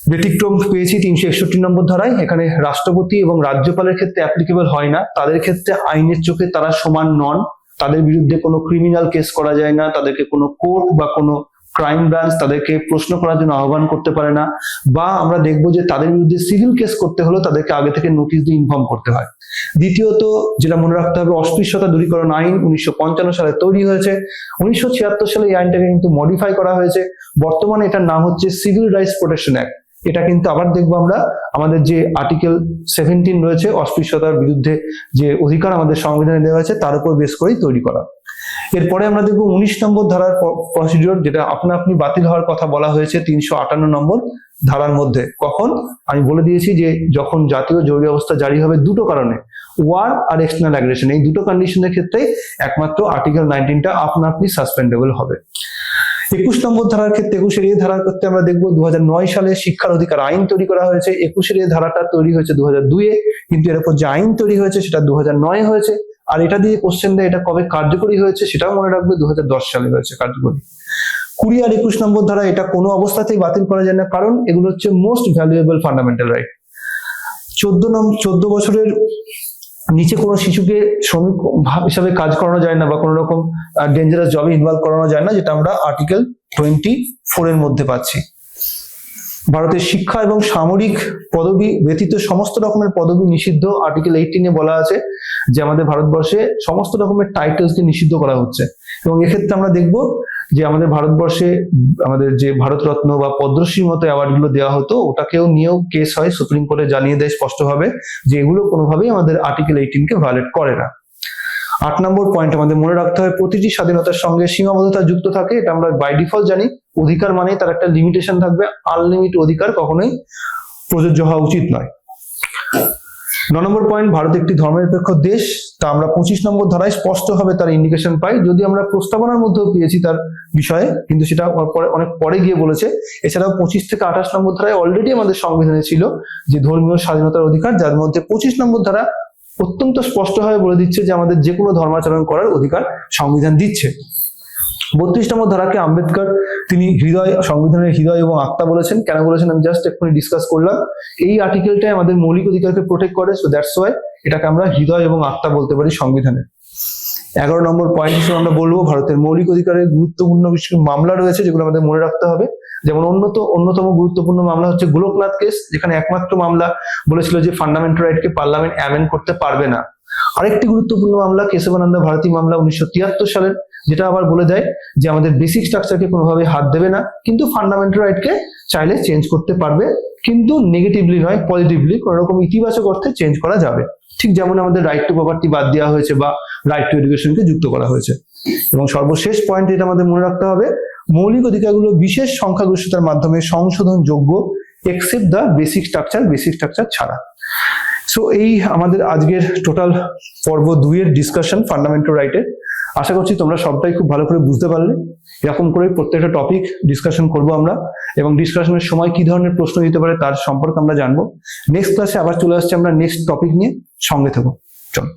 ব্যতিক্রম পেয়েছি 361 নম্বর ধারায়। এখানে রাষ্ট্রপতি এবং রাজ্যপালের ক্ষেত্রে অ্যাপ্লিকেবল হয় না, তাদের ক্ষেত্রে আইনের চোখে তারা সমান নন, তাদের বিরুদ্ধে কোনো ক্রিমিনাল কেস করা যায় না, তাদেরকে কোনো কোর্ট বা কোনো ক্রাইম ব্রাঞ্চ তাদেরকে প্রশ্ন করার জন্য আহ্বান করতে পারে না, বা আমরা দেখবো যে তাদের বিরুদ্ধে সিভিল কেস করতে হলে তাদেরকে আগে থেকে নোটিশ দিয়ে ইনফর্ম করতে হয়। দ্বিতীয়ত যেটা মনে রাখতে হবে, অস্পৃশ্যতা দূরীকরণ আইন 1955 সালে তৈরি হয়েছে। 1976 সালে এই আইনটাকে কিন্তু মডিফাই করা হয়েছে, বর্তমানে এটার নাম হচ্ছে সিভিল রাইটস প্রোটেকশন অ্যাক্ট। এটা কিন্তু আবার দেখবো আমরা আমাদের যে আর্টিকেল 17 রয়েছে, অস্পৃশ্যতার বিরুদ্ধে যে অধিকার আমাদের সংবিধানে দেওয়া হয়েছে তার উপর বেস করেই তৈরি করা। এরপরে আমরা দেখবো 19 নম্বর ধারার প্রসিডিওর, যেটা আপনা আপনি বাতিল হওয়ার কথা বলা হয়েছে 358 নম্বর ধারার মধ্যে। কখন? আমি বলে দিয়েছি যে যখন জাতীয় জরুরি অবস্থা জারি হবে দুটো কারণে, ওয়ার আর এক্সটার্নাল অ্যাগ্রেশন, এই দুটো কন্ডিশনের ক্ষেত্রে একমাত্র আর্টিকেল 19টা আপনা আপনি সাসপেন্ডেবল হবে। 21 নম্বর ধারার ক্ষেত্রে, 21 এর ধারার ক্ষেত্রে আমরা দেখবো 2009 সালে শিক্ষার অধিকার আইন তৈরি করা হয়েছে। 21 এর ধারাটা তৈরি হয়েছে 2002-এ, কিন্তু এর উপর যে আইন তৈরি হয়েছে সেটা 2009-এ হয়েছে। আর এটা দিয়ে কোশ্চেন দেয় এটা কবে কার্যকরী হয়েছে, সেটাও মনে রাখবে 2010 সালে হয়েছে কার্যকরী। 20 আর 21 নম্বর ধারা এটা কোনো অবস্থাতেই বাতিল করা যায় না, কারণ এগুলো হচ্ছে মোস্ট ভ্যালুয়েবল ফান্ডামেন্টাল রাইট। 14 বছরের নিচে কোনো শিশুকে শ্রমিক হিসাবে কাজ করানো যায় না, বা কোনো রকম ডেঞ্জারাস জবে ইনভলভ করানো যায় না, যেটা আমরা আর্টিকেল 24 এর মধ্যে পাচ্ছি। ভারতের শিক্ষা এবং সামরিক পদবি ব্যতীত সমস্ত রকমের পদবি নিষিদ্ধ, আর্টিকেল 18-এ বলা আছে যে আমাদের ভারতবর্ষে সমস্ত রকমের টাইটেলসকে নিষিদ্ধ করা হচ্ছে। এবং এক্ষেত্রে আমরা দেখব যে আমাদের ভারতবর্ষে আমাদের যে ভারতরত্ন বা পদ্মশ্রীর মতো অ্যাওয়ার্ডগুলো দেওয়া হতো, ওটাকেও নিয়েও কেস হয়, সুপ্রিম কোর্টে জানিয়ে দেয় স্পষ্টভাবে যে এগুলো কোনোভাবেই আমাদের আর্টিকেল 18-কে ভায়োলেট করে না। 8 নম্বর পয়েন্ট আমাদের মনে রাখতে হবে, প্রতিটি স্বাধীনতার সঙ্গে সীমাবদ্ধতা যুক্ত থাকে, এটা আমরা বাই ডিফল্ট জানি। অধিকার মানে তার একটা লিমিটেশন থাকবে, আনলিমিটেড অধিকার কখনোই প্রযোজ্য হওয়া উচিত নয়। 9 নম্বর পয়েন্ট, ভারত একটি ধর্মনিরপেক্ষ দেশ, তা আমরা 25 নম্বর ধারায় স্পষ্টভাবে তার ইন্ডিকেশন পাই, যদি আমরা প্রস্তাবনার মধ্যেও পেয়েছি তার বিষয়ে, কিন্তু সেটা অনেক পরে গিয়ে বলেছে। এছাড়াও 25 থেকে 28 নম্বর ধারায় অলরেডি আমাদের সংবিধানে ছিল যে ধর্মীয় স্বাধীনতার অধিকার, যার মধ্যে 25 নম্বর ধারা অত্যন্ত স্পষ্টভাবে বলে দিচ্ছে যে আমাদের যে কোনো ধর্মাচরণ করার অধিকার সংবিধান দিচ্ছে। 32 নম্বর ধারাকে আম্বেদকর তিনি সংবিধানের হৃদয় এবং আত্মা বলেছেন। কেন বলেছেন আমি জাস্ট এক্ষুনি ডিসকাস করলাম। এই আর্টিকেলটাই আমাদের মৌলিক অধিকারকে প্রোটেক্ট করে, সো দ্যাটস ওয়াই এটাকে আমরা হৃদয় এবং আত্মা বলতে পারি সংবিধানের। 11 নম্বর পয়েন্ট হিসেবে আমরা বলবো ভারতের মৌলিক অধিকারের গুরুত্বপূর্ণ কিছু মামলা রয়েছে যেগুলো আমাদের মনে রাখতে হবে। যেমন অন্যতম গুরুত্বপূর্ণ মামলা হচ্ছে গোলকনাথ কেস, যেখানে একমাত্র মামলা বলেছিল যে ফান্ডামেন্টাল রাইটকে পার্লামেন্ট অ্যামেন্ড করতে পারবে না। আরেকটি গুরুত্বপূর্ণ মামলা কেশবানন্দ ভারতী মামলা 1973 সালের, যেটা আবার বলে দেয় যে আমাদের বেসিক স্ট্রাকচারকে কোনোভাবে হাত দেবে না, কিন্তু ফান্ডামেন্টাল রাইটকে চাইলে চেঞ্জ করতে পারবে, কিন্তু নেগেটিভলি নয়, পজিটিভলি কোনো রকম ইতিবাচক অর্থে চেঞ্জ করা যাবে। ঠিক যেমন আমাদের রাইট টু প্রপার্টি বাদ দেওয়া হয়েছে বা রাইট টু এডুকেশনকে যুক্ত করা হয়েছে। এবং সর্বশেষ পয়েন্ট যেটা আমাদের মনে রাখতে হবে, মৌলিক অধিকারগুলো বিশেষ সংখ্যাগরিষ্ঠতার মাধ্যমে সংশোধনযোগ্য এক্সেপ্ট দ্য বেসিক স্ট্রাকচার ছাড়া। সো এই আমাদের আজকের টোটাল পর্ব 2 এর ডিসকাশন ফান্ডামেন্টাল রাইটের। আশা করছি তোমরা সবটাই খুব ভালো করে বুঝতে পারলে। এরকম করে প্রত্যেকটা টপিক ডিসকাশন করব আমরা, এবং ডিসকাশনের সময় কি ধরনের প্রশ্ন দিতে পারে তার সম্পর্কে আমরা জানবো। নেক্সট ক্লাসে আবার চলে আসছে আমরা নেক্সট টপিক নিয়ে, সঙ্গে থাকো। চলো।